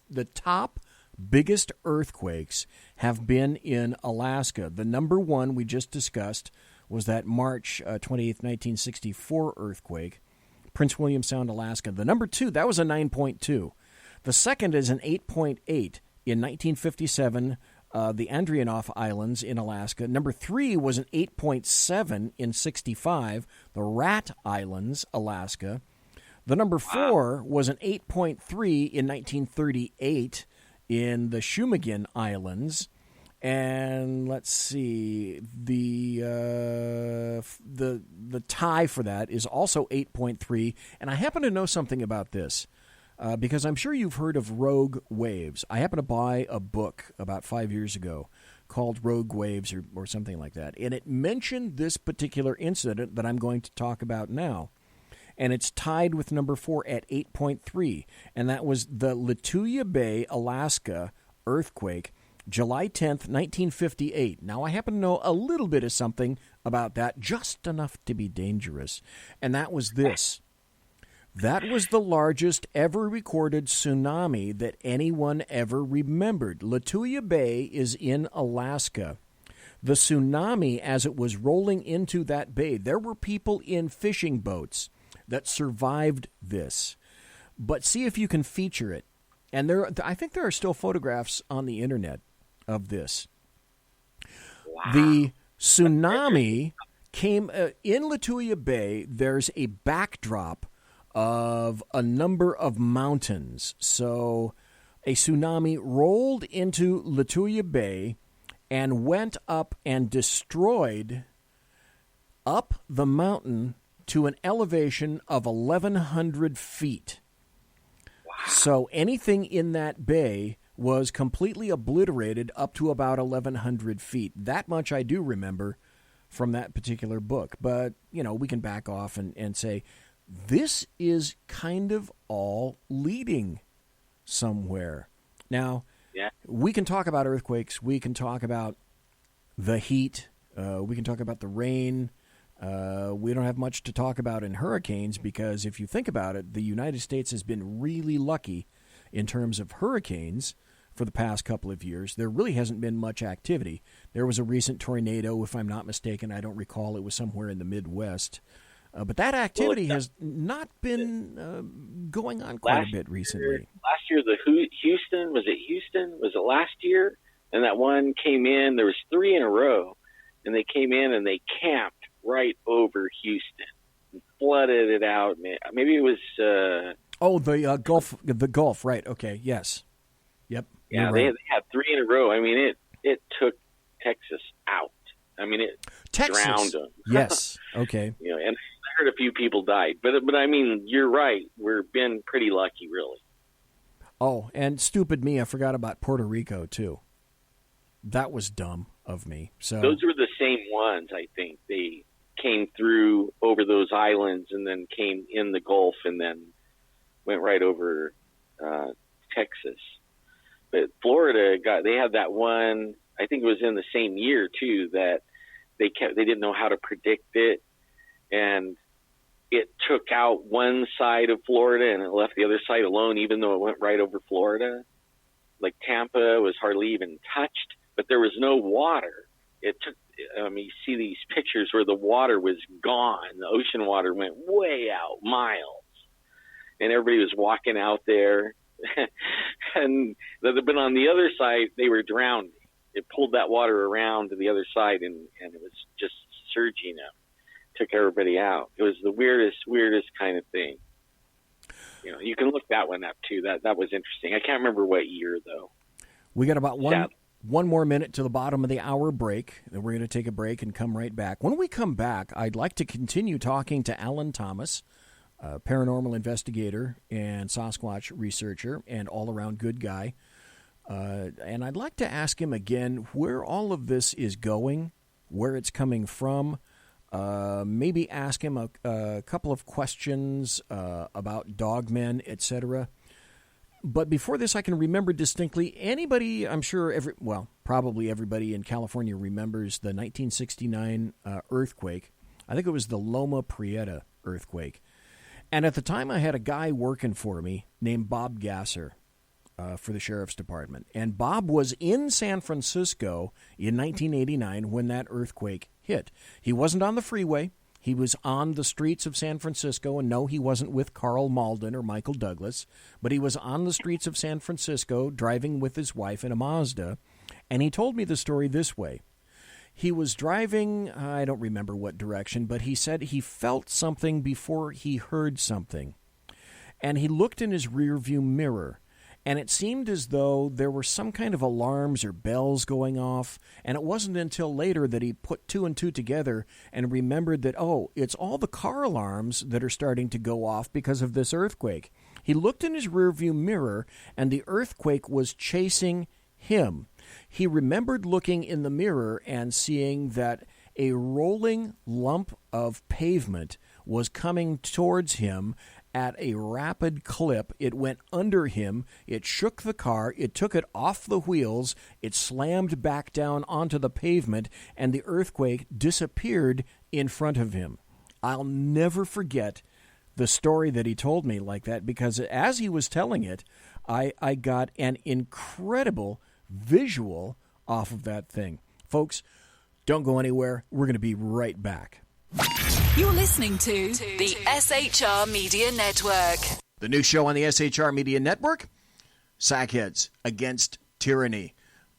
The top biggest earthquakes have been in Alaska. The number one we just discussed was that March 28th, 1964 earthquake, Prince William Sound, Alaska. The number two, that was a 9.2. The second is an 8.8 in 1957, the Andreanof Islands in Alaska. Number three was an 8.7 in 65, the Rat Islands, Alaska. The number four was an 8.3 in 1938 in the Shumagen Islands. And let's see, the tie for that is also 8.3. And I happen to know something about this because I'm sure you've heard of rogue waves. I happened to buy a book about 5 years ago called Rogue Waves or something like that. And it mentioned this particular incident that I'm going to talk about now. And it's tied with number 4 at 8.3. And that was the Lituya Bay, Alaska earthquake, July 10th, 1958. Now, I happen to know a little bit of something about that, just enough to be dangerous. And that was this. That was the largest ever recorded tsunami that anyone ever remembered. Lituya Bay is in Alaska. The tsunami, as it was rolling into that bay, there were people in fishing boats that survived this. But see if you can feature it. And I think there are still photographs on the internet of this. Wow. The tsunami came in Lituya Bay. There's a backdrop of a number of mountains. So a tsunami rolled into Lituya Bay and went up and destroyed up the mountain to an elevation of 1,100 feet. Wow. So anything in that bay was completely obliterated up to about 1,100 feet. That much I do remember from that particular book. But, we can back off and say, this is kind of all leading somewhere. Now, we can talk about earthquakes. We can talk about the heat. We can talk about the rain. We don't have much to talk about in hurricanes because if you think about it, the United States has been really lucky in terms of hurricanes for the past couple of years. There really hasn't been much activity. There was a recent tornado, if I'm not mistaken. I don't recall. It was somewhere in the Midwest. But that activity has not been going on quite a bit recently. Last year, Houston, was it last year? And that one came in, there was 3 in a row, and they came in and they camped right over Houston and flooded it out. Maybe it was... the Gulf, right. Okay, yes. Yep. Yeah, they had 3 in a row. I mean, it took Texas out. I mean, it drowned them. Yes, okay. And I heard a few people died. But I mean, you're right. We've been pretty lucky, really. Oh, and stupid me, I forgot about Puerto Rico, too. That was dumb of me. So those were the same ones, I think. They came through over those islands and then came in the Gulf and then went right over Texas. But Florida they had that one, I think it was in the same year too, that they didn't know how to predict it, and it took out one side of Florida and it left the other side alone, even though it went right over Florida. Like Tampa was hardly even touched, but there was no water. It took, you see these pictures where the water was gone. The ocean water went way out, miles. And everybody was walking out there. And but on the other side, they were drowning. It pulled that water around to the other side, and it was just surging up. Took everybody out. It was the weirdest kind of thing. You can look that one up, too. That was interesting. I can't remember what year, though. We got about one more minute to the bottom of the hour break. Then we're going to take a break and come right back. When we come back, I'd like to continue talking to Alan Thomas, a paranormal investigator and Sasquatch researcher and all-around good guy. And I'd like to ask him again where all of this is going, where it's coming from. Maybe ask him a couple of questions about dogmen, etc. But before this, I can remember distinctly anybody, I'm sure probably everybody in California remembers the 1969 earthquake I think it was the Loma Prieta earthquake. And at the time, I had a guy working for me named Bob Gasser for the Sheriff's Department. And Bob was in San Francisco in 1989 when that earthquake hit. He wasn't on the freeway. He was on the streets of San Francisco, and no, he wasn't with Carl Malden or Michael Douglas, but he was on the streets of San Francisco driving with his wife in a Mazda, and he told me the story this way. He was driving, I don't remember what direction, but he said he felt something before he heard something, and he looked in his rearview mirror, and it seemed as though there were some kind of alarms or bells going off, and it wasn't until later that he put two and two together and remembered that, oh, it's all the car alarms that are starting to go off because of this earthquake. He looked in his rearview mirror, and the earthquake was chasing him. He remembered looking in the mirror and seeing that a rolling lump of pavement was coming towards him at a rapid clip. It went under him, it shook the car, it took it off the wheels, it slammed back down onto the pavement, and the earthquake disappeared in front of him. I'll never forget the story that he told me like that, because as he was telling it, I got an incredible visual off of that thing. Folks, don't go anywhere. We're going to be right back. You're listening to the SHR Media Network. The new show on the SHR Media Network, Sackheads Against Tyranny,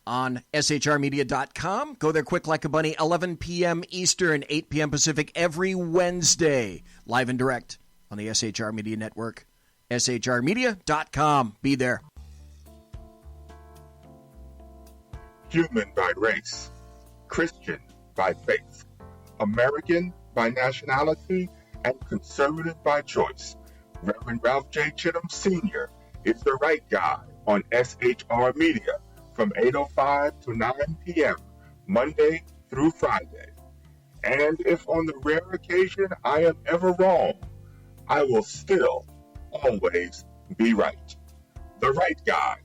on shrmedia.com. Go there quick like a bunny, 11 p.m. Eastern, 8 p.m. Pacific, every Wednesday, live and direct on the SHR Media Network, shrmedia.com. Be there. Human by race, Christian by faith, American by nationality, and conservative by choice. Reverend Ralph J. Chittum Sr. is the right guy on SHR Media from 8:05 to 9 p.m. Monday through Friday. And if on the rare occasion I am ever wrong, I will still always be right. The right guy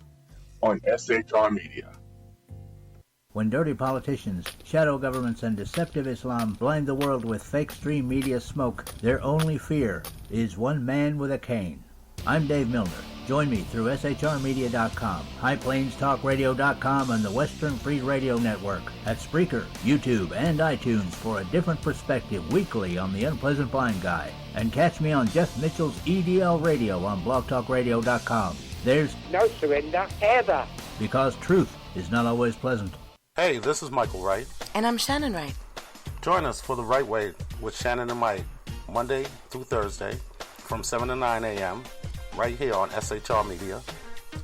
on SHR Media. When dirty politicians, shadow governments, and deceptive Islam blind the world with fake stream media smoke, their only fear is one man with a cane. I'm Dave Milner. Join me through SHRmedia.com, HighPlainsTalkRadio.com, and the Western Free Radio Network at Spreaker, YouTube, and iTunes for a different perspective weekly on the unpleasant blind guy. And catch me on Jeff Mitchell's EDL Radio on BlogTalkRadio.com. There's no surrender ever, because truth is not always pleasant. Hey, this is Michael Wright. And I'm Shannon Wright. Join us for The Right Way with Shannon and Mike, Monday through Thursday from 7 to 9 a.m. right here on SHR Media.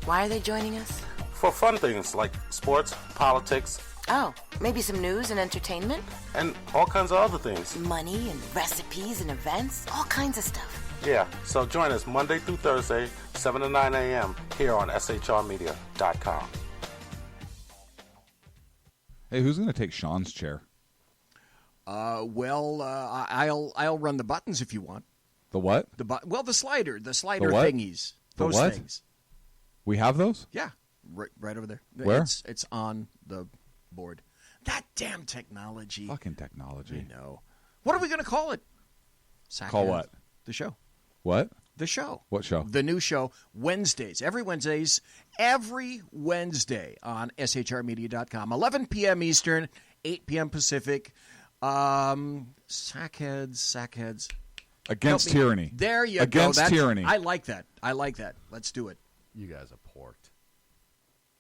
Why are they joining us? For fun things like sports, politics. Oh, maybe some news and entertainment? And all kinds of other things. Money and recipes and events, all kinds of stuff. Yeah, so join us Monday through Thursday, 7 to 9 a.m. here on SHRmedia.com. Hey, who's going to take Sean's chair? I'll run the buttons if you want. The what? The slider thingies. The Those what? things. We have those? Yeah, right over there. Where? It's on the board. That damn technology. Fucking technology. I know. What are we going to call it? Call what? The show. What? The show. What show? The new show, Wednesdays. Every Wednesday on shrmedia.com. 11 p.m. Eastern, 8 p.m. Pacific. Sackheads. Against tyranny. There you Against go. Against tyranny. I like that. Let's do it. You guys are porked.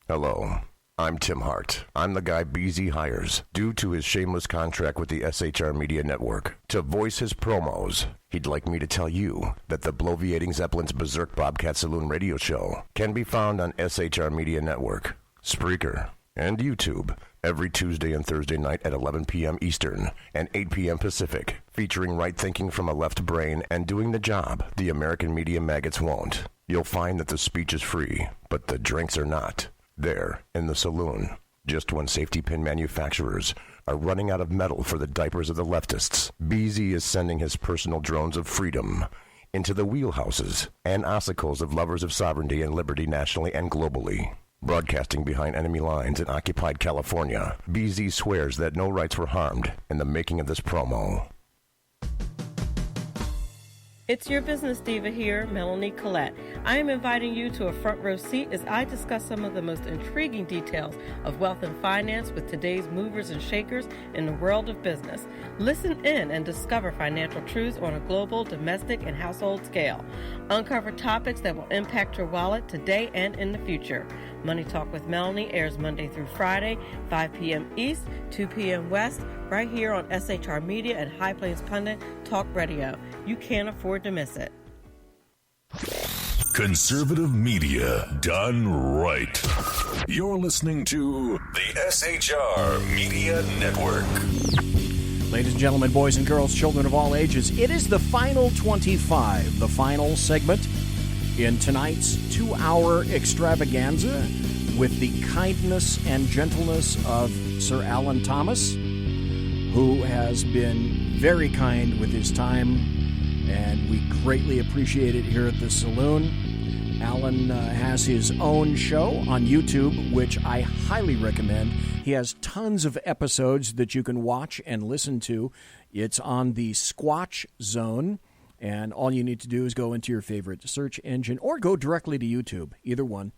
Hello. I'm Tim Hart. I'm the guy BZ hires, due to his shameless contract with the SHR Media Network, to voice his promos. He'd like me to tell you that the bloviating Zeppelin's Berserk Bobcat Saloon radio show can be found on SHR Media Network, Spreaker, and YouTube every Tuesday and Thursday night at 11 p.m. Eastern and 8 p.m. Pacific, featuring right thinking from a left brain and doing the job the American media maggots won't. You'll find that the speech is free, but the drinks are not. There, in the saloon, just when safety pin manufacturers are running out of metal for the diapers of the leftists, BZ is sending his personal drones of freedom into the wheelhouses and ossicles of lovers of sovereignty and liberty nationally and globally. Broadcasting behind enemy lines in occupied California, BZ swears that no rights were harmed in the making of this promo. It's your business diva here, Melanie Collette. I am inviting you to a front row seat as I discuss some of the most intriguing details of wealth and finance with today's movers and shakers in the world of business. Listen in and discover financial truths on a global, domestic, and household scale. Uncover topics that will impact your wallet today and in the future. Money Talk with Melanie airs Monday through Friday, 5 p.m. East, 2 p.m. West, right here on SHR Media and High Plains Pundit Talk Radio. You can't afford to miss it. Conservative media done right. You're listening to the SHR Media Network. Ladies and gentlemen, boys and girls, children of all ages, it is the final 25, the final segment in tonight's 2-hour extravaganza with the kindness and gentleness of Sir Alan Thomas, who has been very kind with his time, and we greatly appreciate it here at the saloon. Alan has his own show on YouTube, which I highly recommend. He has tons of episodes that you can watch and listen to. It's on the Squatch Zone, and all you need to do is go into your favorite search engine or go directly to YouTube, either one,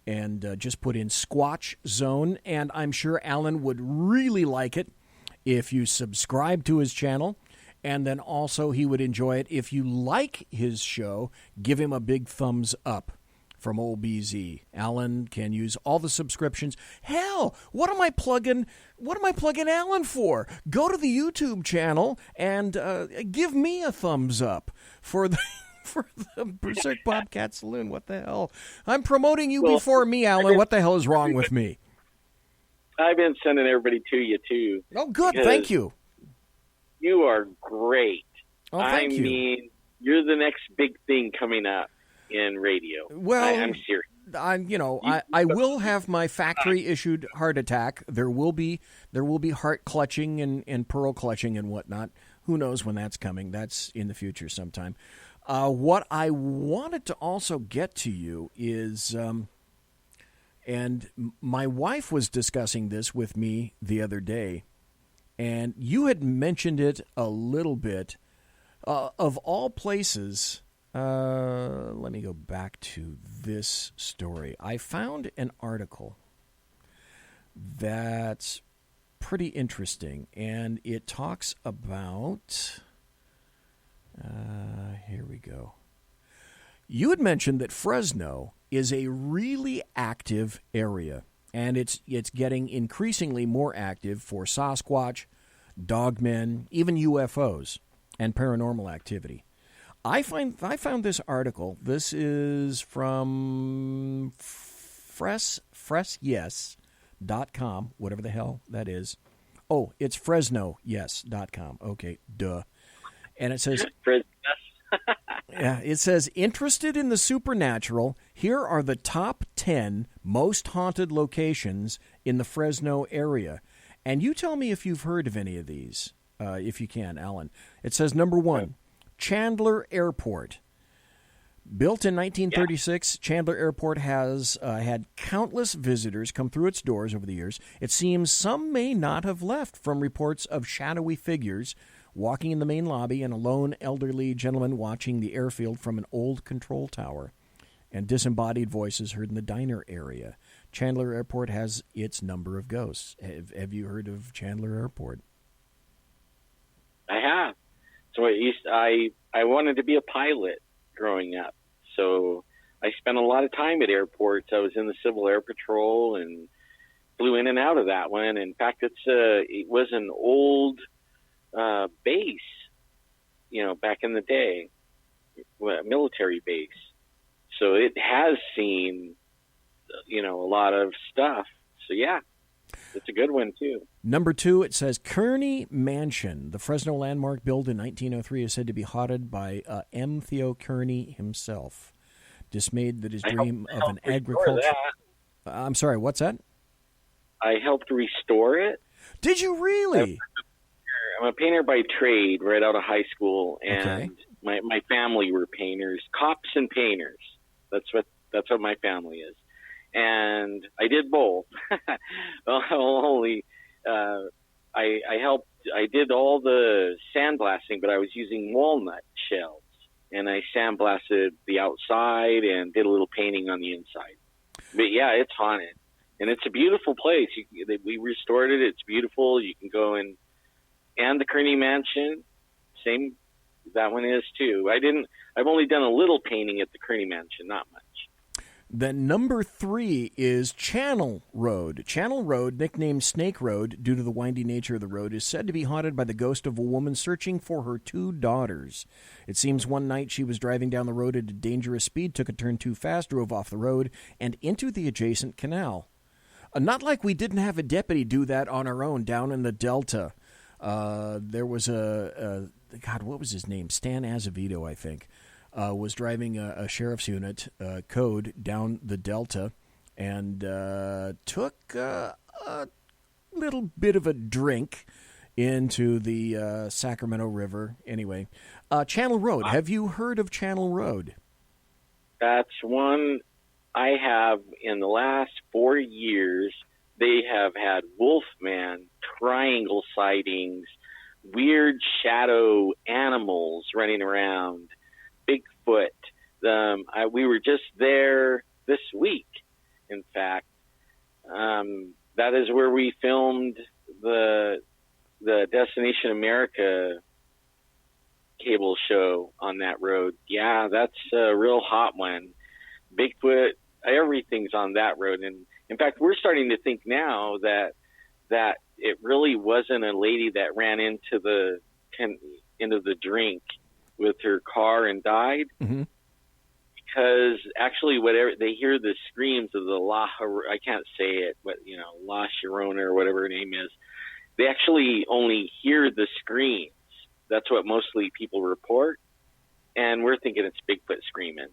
and just put in Squatch Zone, and I'm sure Alan would really like it if you subscribe to his channel. And then also he would enjoy it if you like his show, give him a big thumbs up from old BZ. Alan can use all the subscriptions. Hell, what am I plugging Alan for? Go to the YouTube channel and give me a thumbs up for the Berserk Bobcat Saloon. What the hell? I'm promoting you before me, Alan. What the hell is wrong with me? I've been sending everybody to you, too. Oh, good. Thank you. You are great. Oh, thank you. I mean, you're the next big thing coming up in radio. Well, I'm serious. I will have my factory-issued heart attack. There will be heart clutching and pearl clutching and whatnot. Who knows when that's coming? That's in the future sometime. What I wanted to also get to you is, and my wife was discussing this with me the other day, and you had mentioned it a little bit. Of all places, let me go back to this story. I found an article that's pretty interesting, and it talks about... here we go. You had mentioned that Fresno is a really active area, and it's getting increasingly more active for Sasquatch, dogmen, even UFOs, and paranormal activity. I found this article. This is from FresYes.com, whatever the hell that is. Oh, it's FresnoYes.com. Okay, duh. And it says... Yeah, it says, interested in the supernatural, here are the top 10 most haunted locations in the Fresno area. And you tell me if you've heard of any of these, if you can, Alan. It says, number 1, Chandler Airport. Built in 1936, Chandler Airport has had countless visitors come through its doors over the years. It seems some may not have left from reports of shadowy figures walking in the main lobby and a lone elderly gentleman watching the airfield from an old control tower, and disembodied voices heard in the diner area. Chandler Airport has its number of ghosts. Have you heard of Chandler Airport? I have. So I wanted to be a pilot growing up, so I spent a lot of time at airports. I was in the Civil Air Patrol and flew in and out of that one. In fact, it was an old base, back in the day, military base. So it has seen, a lot of stuff. So yeah, it's a good one too. Number 2, it says Kearney Mansion. The Fresno landmark built in 1903 is said to be haunted by M. Theo Kearney himself, dismayed that his dream of an agriculture... I'm sorry, what's that? I helped restore it. Did you really? I'm a painter by trade right out of high school, and my family were painters, cops and painters. That's what my family is. And I did both. I helped. I did all the sandblasting, but I was using walnut shells and I sandblasted the outside and did a little painting on the inside. But yeah, it's haunted, and it's a beautiful place. We restored it. It's beautiful. You can go in, and the Kearney Mansion, same. That one is too. I've only done a little painting at the Kearney Mansion, not much. Then number 3 is Channel Road. Channel Road, nicknamed Snake Road due to the windy nature of the road, is said to be haunted by the ghost of a woman searching for her 2 daughters. It seems one night she was driving down the road at a dangerous speed, took a turn too fast, drove off the road, and into the adjacent canal. Not like we didn't have a deputy do that on our own down in the Delta. There was God, what was his name? Stan Azevedo, I think. Was driving a sheriff's unit code down the Delta and took a little bit of a drink into the Sacramento River. Anyway, Channel Road. Have you heard of Channel Road? That's one I have. In the last 4 years, they have had Wolfman, triangle sightings, weird shadow animals running around, Bigfoot. We were just there this week, in fact. That is where we filmed the Destination America cable show on that road. Yeah, that's a real hot one. Bigfoot, everything's on that road. And in fact, we're starting to think now that it really wasn't a lady that ran into the drink with her car and died. Mm-hmm. Because actually, whatever they hear the screams of the I can't say it, but La Llorona or whatever her name is, they actually only hear the screams. That's what mostly people report, and we're thinking it's Bigfoot screaming.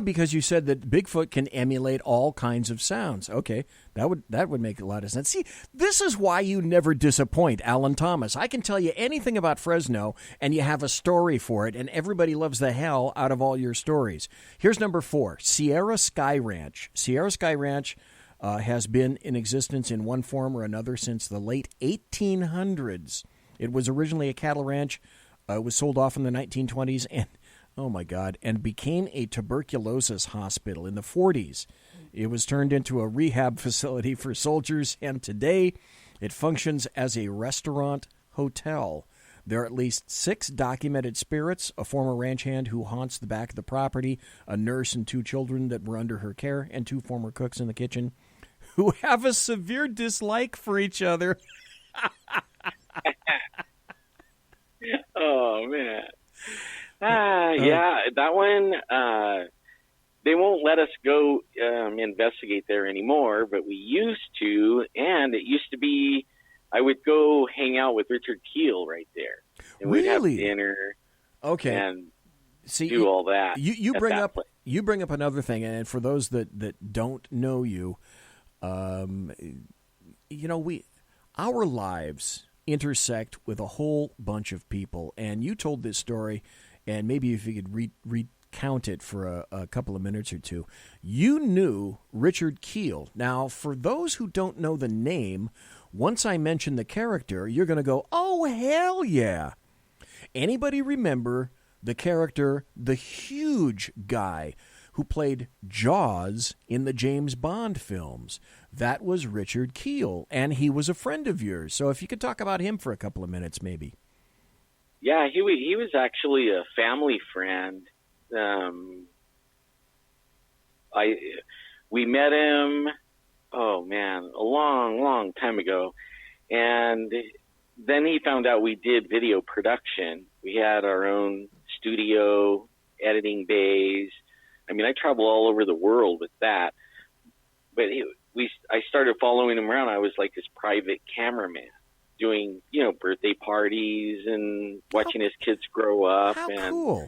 Because you said that Bigfoot can emulate all kinds of sounds. Okay, that would make a lot of sense. See, this is why you never disappoint, Alan Thomas. I can tell you anything about Fresno, and you have a story for it, and everybody loves the hell out of all your stories. Here's number 4, Sierra Sky Ranch. Sierra Sky Ranch has been in existence in one form or another since the late 1800s. It was originally a cattle ranch. It was sold off in the 1920s, and oh, my God, and became a tuberculosis hospital in the 40s. It was turned into a rehab facility for soldiers, and today it functions as a restaurant hotel. There are at least 6 documented spirits, a former ranch hand who haunts the back of the property, a nurse and 2 children that were under her care, and 2 former cooks in the kitchen who have a severe dislike for each other. Oh, man. Yeah, that one, they won't let us go investigate there anymore, but we used to, and it used to be, I would go hang out with Richard Keel right there. And we'd have dinner and do all that. You bring up another thing, and for those that don't know you, our lives intersect with a whole bunch of people, and you told this story. And maybe if you could recount it for a couple of minutes or two. You knew Richard Keel. Now, for those who don't know the name, once I mention the character, you're going to go, oh, hell yeah. Anybody remember the character, the huge guy who played Jaws in the James Bond films? That was Richard Keel, and he was a friend of yours. So if you could talk about him for a couple of minutes, maybe. Yeah, he was actually a family friend. We met him, oh man, a long, long time ago, and then he found out we did video production. We had our own studio, editing bays. I mean, I travel all over the world with that. But I started following him around. I was like his private cameraman, doing, birthday parties and watching his kids grow up and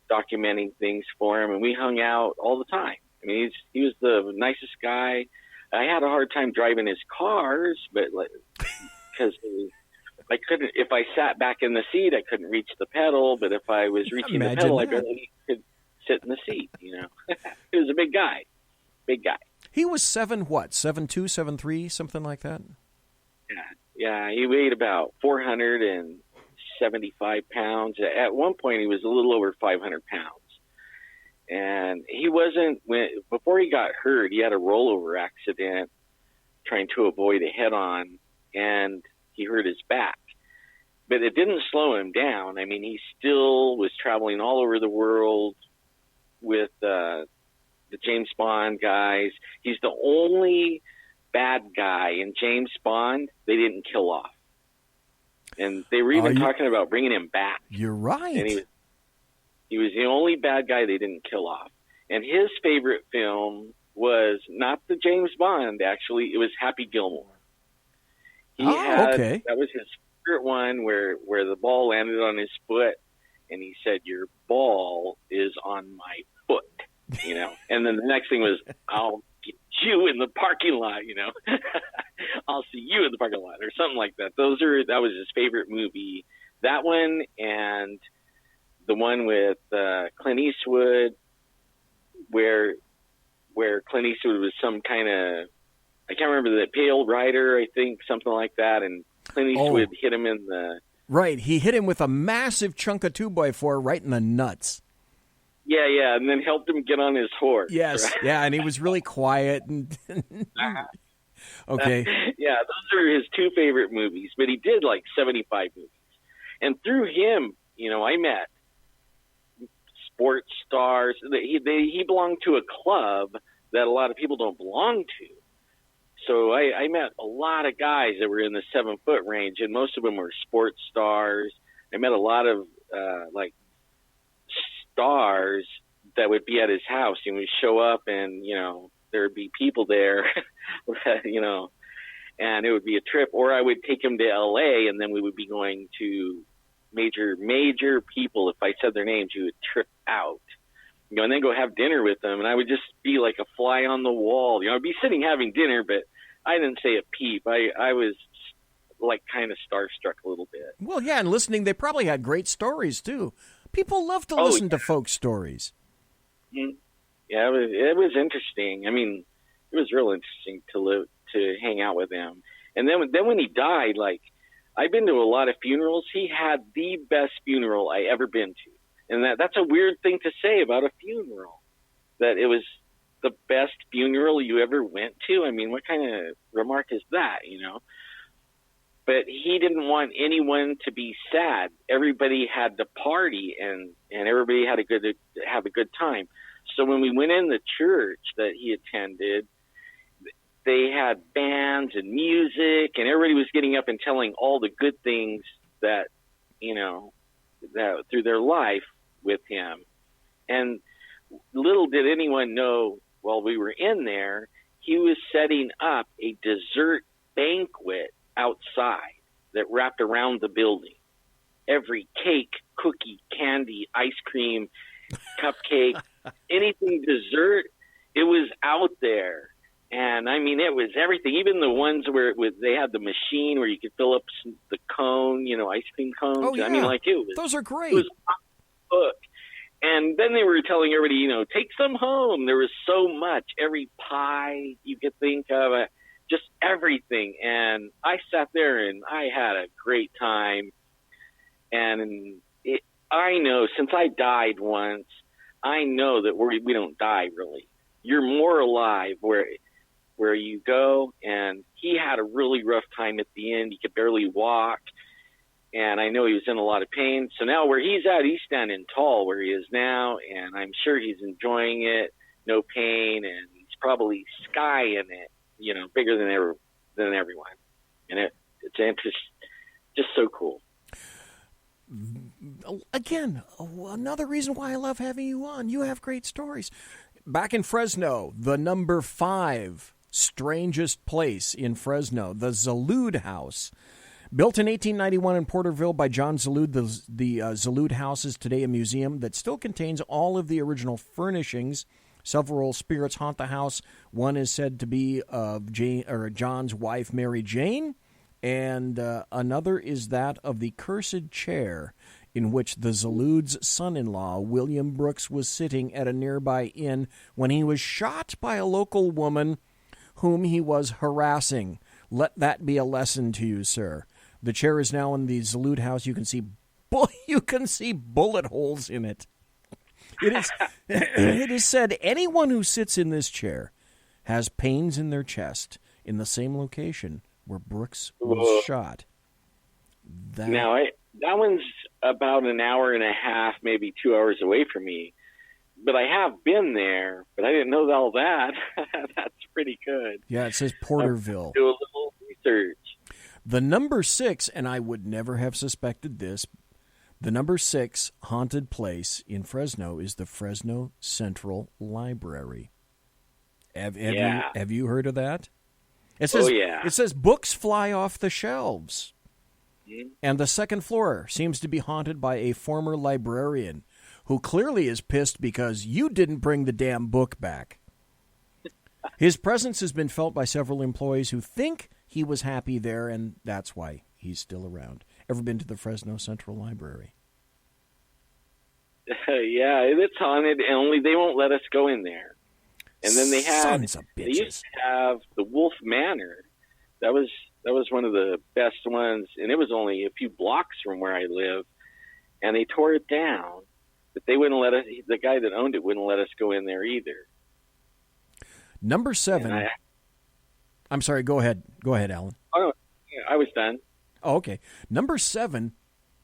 documenting things for him. And we hung out all the time. I mean, he was the nicest guy. I had a hard time driving his cars, but because I couldn't, if I sat back in the seat, I couldn't reach the pedal. But if I was reaching the pedal, I barely could sit in the seat, He was a big guy. He was 7'2", 7'3", something like that? Yeah, he weighed about 460 75 pounds. At one point, he was a little over 500 pounds. And he wasn't, before he got hurt, he had a rollover accident trying to avoid a head-on, and he hurt his back. But it didn't slow him down. I mean, he still was traveling all over the world with the James Bond guys. He's the only bad guy in James Bond they didn't kill off. And they were even talking about bringing him back. You're right. And he was the only bad guy they didn't kill off. And his favorite film was not the James Bond, actually. It was Happy Gilmore. Okay. That was his favorite one where the ball landed on his foot, and he said, "Your ball is on my foot," you know. And then the next thing was, "I'll get you in the parking lot," you know. "I'll see you in the parking lot," or something like that. That was his favorite movie. That one and the one with Clint Eastwood, where Clint Eastwood was some kind of, I can't remember, the Pale Rider, I think, something like that, and Clint Eastwood hit him in the... Right, he hit him with a massive chunk of 2x4 right in the nuts. Yeah, and then helped him get on his horse. Yes, right? Yeah, and he was really quiet. And okay. Yeah, those are his two favorite movies, but he did like 75 movies. And through him, you know, I met sports stars. He belonged to a club that a lot of people don't belong to. So I met a lot of guys that were in the 7-foot range, and most of them were sports stars. I met a lot of like stars that would be at his house. He would show up, and you know there would be people there, you know, and it would be a trip. Or I would take him to L.A., and then we would be going to major people. If I said their names, you would trip out. You know, and then go have dinner with them, and I would just be like a fly on the wall. You know, I'd be sitting having dinner, but I didn't say a peep. I was like kind of starstruck a little bit. Well, yeah, and listening, they probably had great stories too. People love to listen to folk stories. Mm-hmm. Yeah, it was interesting. I mean, it was real interesting to hang out with him. And then when he died, like, I've been to a lot of funerals. He had the best funeral I ever been to. And that's a weird thing to say about a funeral, that it was the best funeral you ever went to. I mean, what kind of remark is that, you know? But he didn't want anyone to be sad. Everybody had to party, and everybody had have a good time. So when we went in the church that he attended, they had bands and music, and everybody was getting up and telling all the good things that, you know, that through their life with him. And little did anyone know, while we were in there, he was setting up a dessert banquet outside that wrapped around the building. Every cake, cookie, candy, ice cream, cupcake, anything dessert, it was out there. And I mean, it was everything. Even the ones where they had the machine where you could fill up the cone, you know, ice cream cones. Oh, yeah. I mean, like, it was. Those are great. It was book. And then they were telling everybody, you know, take some home. There was so much, every pie you could think of, just everything. And I sat there and I had a great time. And I know, since I died once, I know that we don't die really. You're more alive where you go. And he had a really rough time at the end. He could barely walk. And I know he was in a lot of pain. So now where he's at, he's standing tall where he is now. And I'm sure he's enjoying it. No pain. And he's probably skying it, you know, bigger than everyone. And it's just so cool. Again, another reason why I love having you on. You have great stories. Back in Fresno, the number 5 strangest place in Fresno, the Zalud House. Built in 1891 in Porterville by John Zalud, the Zalud House is today a museum that still contains all of the original furnishings. Several spirits haunt the house. One is said to be of John's wife, Mary Jane, and another is that of the cursed chair in which the Zalud's son-in-law, William Brooks, was sitting at a nearby inn when he was shot by a local woman whom he was harassing. Let that be a lesson to you, sir. The chair is now in the Zalud House. You can see you can see bullet holes in it. It is said anyone who sits in this chair has pains in their chest in the same location where Brooks was shot. That one's about an hour and a half, maybe 2 hours away from me. But I have been there, but I didn't know all that. That's pretty good. Yeah, it says Porterville. Do a little research. The number 6, and I would never have suspected this, the number 6 haunted place in Fresno is the Fresno Central Library. Have you heard of that? It says, It says books fly off the shelves. Mm-hmm. And the second floor seems to be haunted by a former librarian who clearly is pissed because you didn't bring the damn book back. His presence has been felt by several employees who think he was happy there, and that's why he's still around. Ever been to the Fresno Central Library? Yeah, it's haunted, and only they won't let us go in there. And then they used to have the Wolf Manor. That was one of the best ones, and it was only a few blocks from where I live. And they tore it down, but they wouldn't let us. The guy that owned it wouldn't let us go in there either. Number 7. I'm sorry. Go ahead, Alan. Oh, yeah, I was done. Oh, okay. Number 7.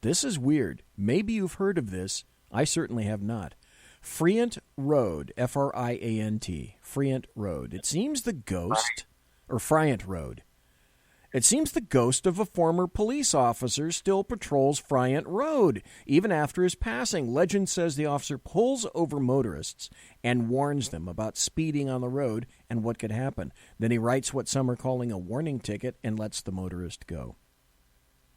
This is weird. Maybe you've heard of this. I certainly have not. Friant Road, Friant, Friant Road. It seems the ghost, or Friant Road. It seems the ghost of a former police officer still patrols Friant Road, even after his passing. Legend says the officer pulls over motorists and warns them about speeding on the road and what could happen. Then he writes what some are calling a warning ticket and lets the motorist go.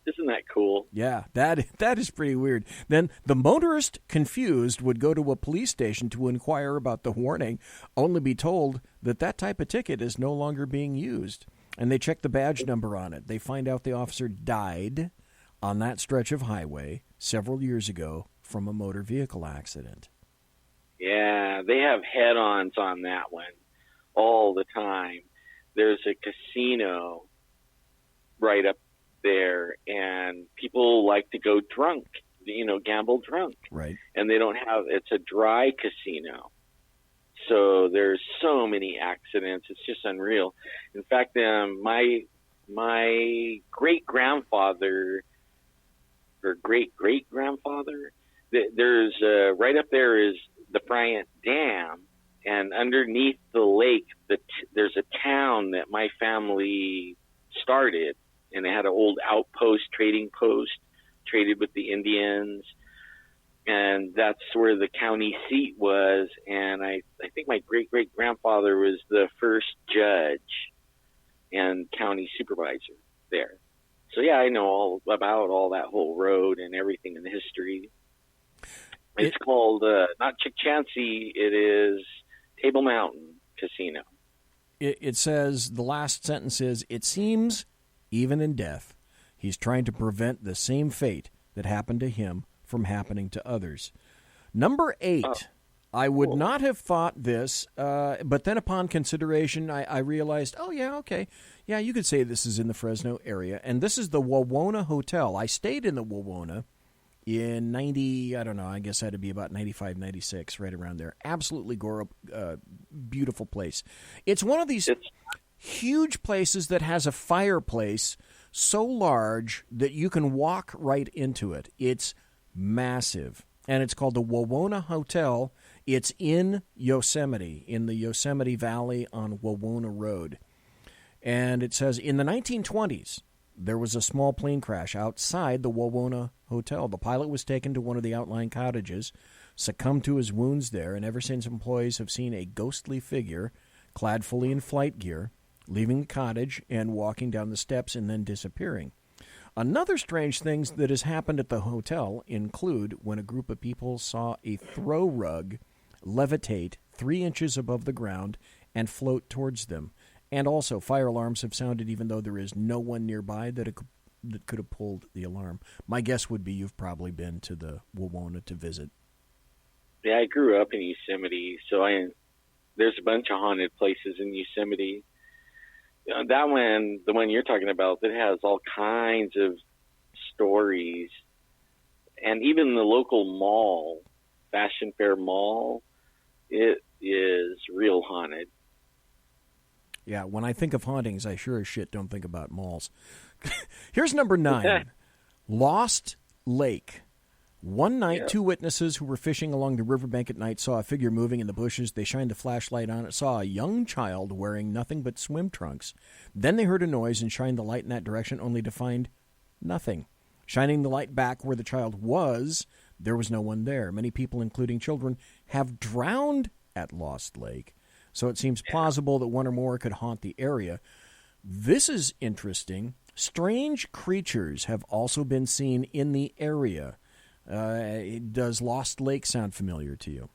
Isn't that cool? Yeah, that is pretty weird. Then the motorist, confused, would go to a police station to inquire about the warning, only be told that that type of ticket is no longer being used. And they check the badge number on it. They find out the officer died on that stretch of highway several years ago from a motor vehicle accident. Yeah, they have head-ons on that one all the time. There's a casino right up there, and people like to go drunk, gamble drunk. Right. And they don't have, it's a dry casino. So there's so many accidents. It's just unreal. In fact, my great-grandfather or great-great-grandfather, there's right up there is the Bryant Dam, and underneath the lake, there's a town that my family started, and they had an old outpost, trading post, traded with the Indians. And that's where the county seat was. And I think my great-great-grandfather was the first judge and county supervisor there. So, yeah, I know all about all that whole road and everything in the history. It's called, not Chick Chansey, it is Table Mountain Casino. It says, the last sentence is, it seems, even in death, he's trying to prevent the same fate that happened to him from happening to others. Number 8, I would not have thought this, but then upon consideration, I realized, oh, yeah, okay. Yeah, you could say this is in the Fresno area, and this is the Wawona Hotel. I stayed in the Wawona in 90, I don't know, I guess that would be about 95, 96, right around there. Absolutely beautiful place. It's one of these huge places that has a fireplace so large that you can walk right into it. It's massive, and it's called the Wawona Hotel. It's in Yosemite, in the Yosemite Valley on Wawona Road. And it says, in the 1920s, there was a small plane crash outside the Wawona Hotel. The pilot was taken to one of the outlying cottages, succumbed to his wounds there, and ever since employees have seen a ghostly figure, clad fully in flight gear, leaving the cottage and walking down the steps and then disappearing. Another strange thing that has happened at the hotel include when a group of people saw a throw rug levitate 3 inches above the ground and float towards them. And also, fire alarms have sounded even though there is no one nearby that could have pulled the alarm. My guess would be you've probably been to the Wawona to visit. Yeah, I grew up in Yosemite, so there's a bunch of haunted places in Yosemite. That one, the one you're talking about, that has all kinds of stories. and even the local mall, Fashion Fair Mall, it is real haunted. Yeah, when I think of hauntings, I sure as shit don't think about malls. Here's number 9, Lost Lake. One night, 2 witnesses who were fishing along the riverbank at night saw a figure moving in the bushes. They shined a flashlight on it, saw a young child wearing nothing but swim trunks. Then they heard a noise and shined the light in that direction, only to find nothing. Shining the light back where the child was, there was no one there. Many people, including children, have drowned at Lost Lake, so it seems plausible that one or more could haunt the area. This is interesting. Strange creatures have also been seen in the area. Does Lost Lake sound familiar to you?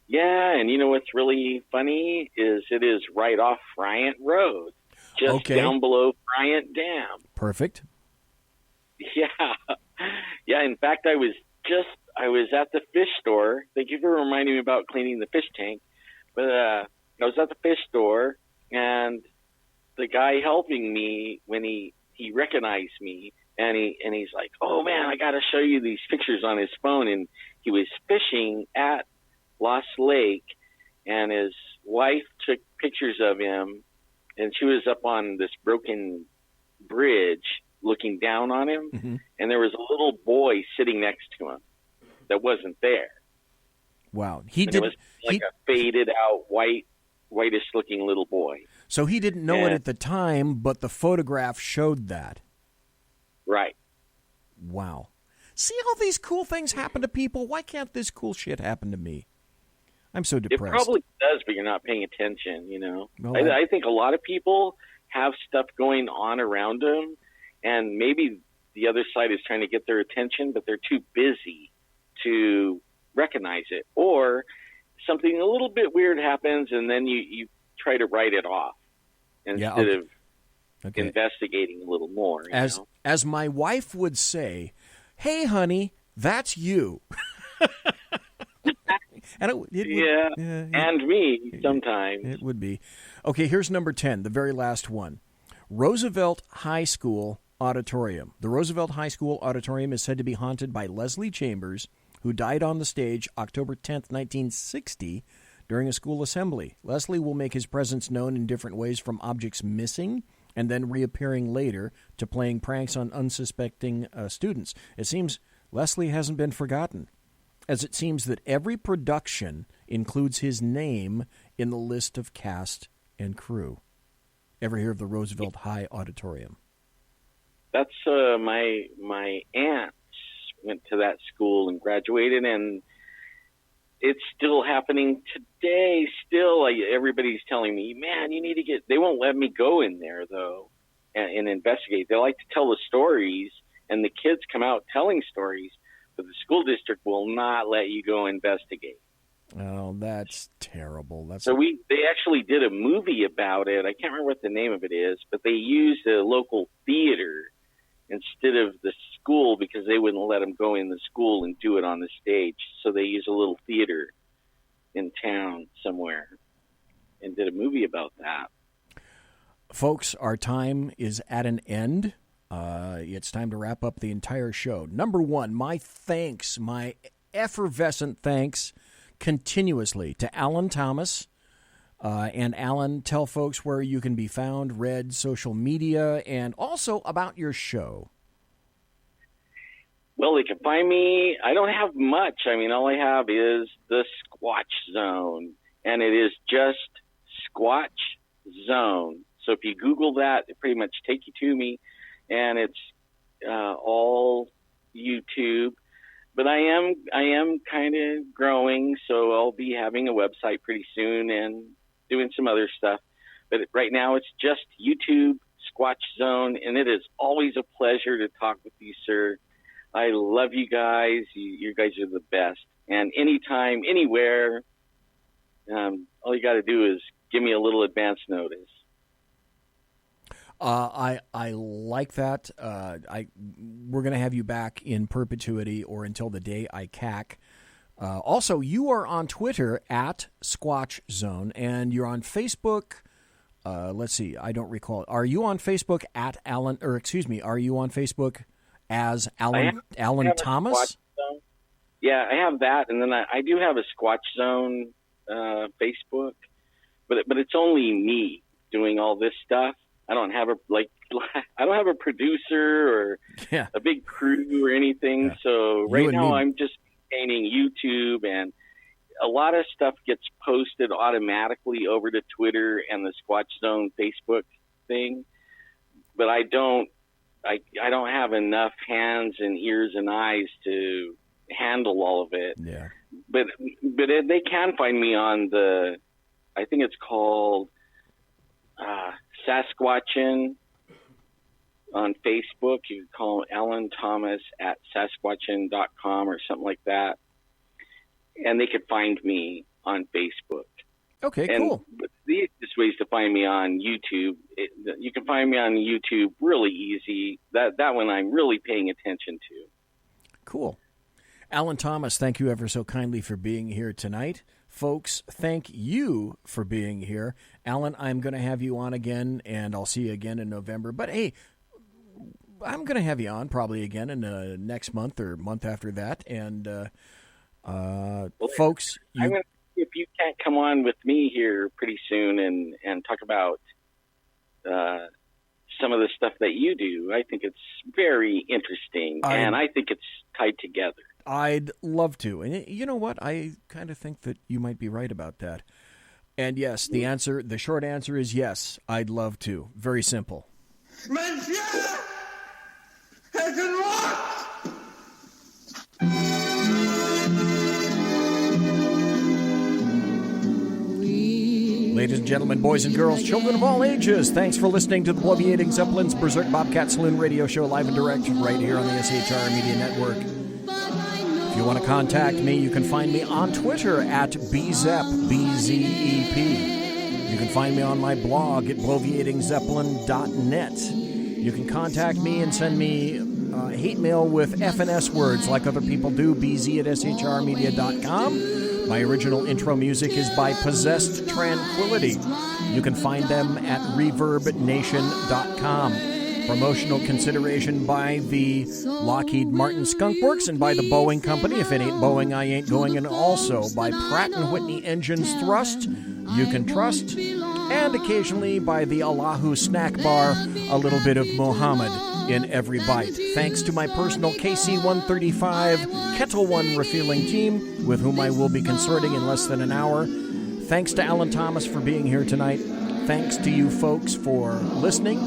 Yeah, and you know what's really funny is it is right off Bryant Road, just down below Bryant Dam. Perfect. Yeah. In fact, I was at the fish store. Thank you for reminding me about cleaning the fish tank. But I was at the fish store, and the guy helping me, when he recognized me, and he's like, "Oh man, I got to show you these pictures on his phone." And he was fishing at Lost Lake, and his wife took pictures of him, and she was up on this broken bridge looking down on him, and there was a little boy sitting next to him that wasn't there. Wow. It was like a faded out whitish looking little boy. So he didn't know it at the time, but the photograph showed that. Right. Wow. See how these cool things happen to people? Why can't this cool shit happen to me? I'm so depressed. It probably does, but you're not paying attention, you know. Well, I think a lot of people have stuff going on around them, and maybe the other side is trying to get their attention, but they're too busy to recognize it. Or something a little bit weird happens, and then you try to write it off instead of investigating a little more. As my wife would say, "Hey, honey, that's you." And and me sometimes. It would be. Okay, here's number 10, the very last one. Roosevelt High School Auditorium. The Roosevelt High School Auditorium is said to be haunted by Leslie Chambers, who died on the stage October 10th, 1960, during a school assembly. Leslie will make his presence known in different ways, from objects missing and then reappearing later to playing pranks on unsuspecting students. It seems Leslie hasn't been forgotten, as it seems that every production includes his name in the list of cast and crew. Ever hear of the Roosevelt High Auditorium? That's my aunt went to that school and graduated, and it's still happening today. Still, everybody's telling me, "Man, you need to get." They won't let me go in there though and investigate. They like to tell the stories, and the kids come out telling stories, but the school district will not let you go investigate. Oh, that's terrible. They actually did a movie about it. I can't remember what the name of it is, but they used a local theater instead of the school because they wouldn't let them go in the school and do it on the stage. So they used a little theater in town somewhere and did a movie about that. Folks, our time is at an end. It's time to wrap up the entire show. Number 1, my thanks, my effervescent thanks continuously to Alan Thomas. And Alan, tell folks where you can be found, read, social media, and also about your show. Well, they can find me. I don't have much. I mean, all I have is the Squatch Zone, and it is just Squatch Zone. So if you Google that, it pretty much take you to me, and it's all YouTube. But I am kind of growing, so I'll be having a website pretty soon and doing some other stuff. But right now it's just YouTube, Squatch Zone, and it is always a pleasure to talk with you, sir. I love you guys. You guys are the best. And anytime, anywhere, all you got to do is give me a little advance notice. I like that. We're going to have you back in perpetuity or until the day I cack. Also, you are on Twitter at Squatch Zone, and you're on Facebook. Let's see, I don't recall. Are you on Facebook at Alan? Or excuse me, are you on Facebook as Alan Thomas? Yeah, I have that, and then I do have a Squatch Zone Facebook, but it's only me doing all this stuff. I don't have a producer or a big crew or anything. Yeah. So right now I'm just maintaining YouTube, and a lot of stuff gets posted automatically over to Twitter and the Squatch Zone Facebook thing. But I don't have enough hands and ears and eyes to handle all of it. Yeah. But they can find me on I think it's called Sasquatchin on Facebook. You can call Alan Thomas at Sasquatchin.com or something like that. And they could find me on Facebook. Okay, cool. But the easiest ways to find me on YouTube, you can find me on YouTube really easy. That one I'm really paying attention to. Cool. Alan Thomas, thank you ever so kindly for being here tonight. Folks, thank you for being here. Alan, I'm going to have you on again, and I'll see you again in November. But, hey, I'm going to have you on probably again in next month or month after that. And, folks, if you can't come on with me here pretty soon and talk about some of the stuff that you do, I think it's very interesting, and I think it's tied together. I'd love to. And you know what? I kind of think that you might be right about that. And yes, the short answer is yes, I'd love to. Very simple. Ladies and gentlemen, boys and girls, children of all ages, thanks for listening to the Bloviating Zeppelin's Berserk Bobcat Saloon radio show live and direct right here on the SHR Media Network. If you want to contact me, you can find me on Twitter at BZEP, B-Z-E-P. You can find me on my blog at bloviatingzeppelin.net. You can contact me and send me hate mail with F&S words like other people do, bz at shrmedia.com. My original intro music is by Possessed Tranquility. You can find them at reverbnation.com. Promotional consideration by the Lockheed Martin Skunk Works and by the Boeing Company. If it ain't Boeing, I ain't going. And also by Pratt & Whitney Engines Thrust, You Can Trust. And occasionally by the Allahu Snack Bar, a little bit of Muhammad in every bite. Thanks to my personal KC-135 Kettle One refueling team, with whom I will be consorting in less than an hour. Thanks to Alan Thomas for being here tonight. Thanks to you folks for listening,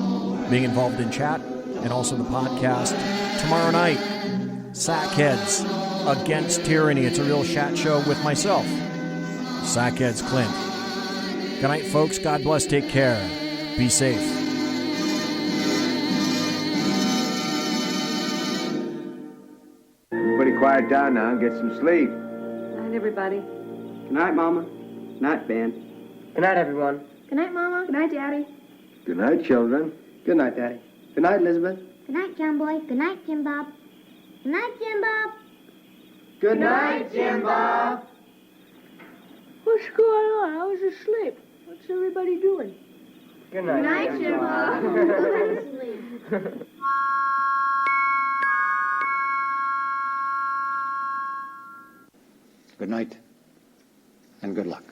being involved in chat, and also the podcast. Tomorrow night, Sackheads Against Tyranny. It's a real chat show with myself, Sackheads Clint. Good night, folks. God bless. Take care. Be safe. Everybody quiet down now and get some sleep. Good night, everybody. Good night, Mama. Good night, Ben. Good night, everyone. Good night, Mama. Good night, Daddy. Good night, children. Good night, Daddy. Good night, Elizabeth. Good night, John Boy. Good night, Jim Bob. Good night, Jim Bob. Good night, Jim Bob. What's going on? I was asleep. What's everybody doing? Good night. Good night, Jim Bob. Go to sleep. Good night, and good luck.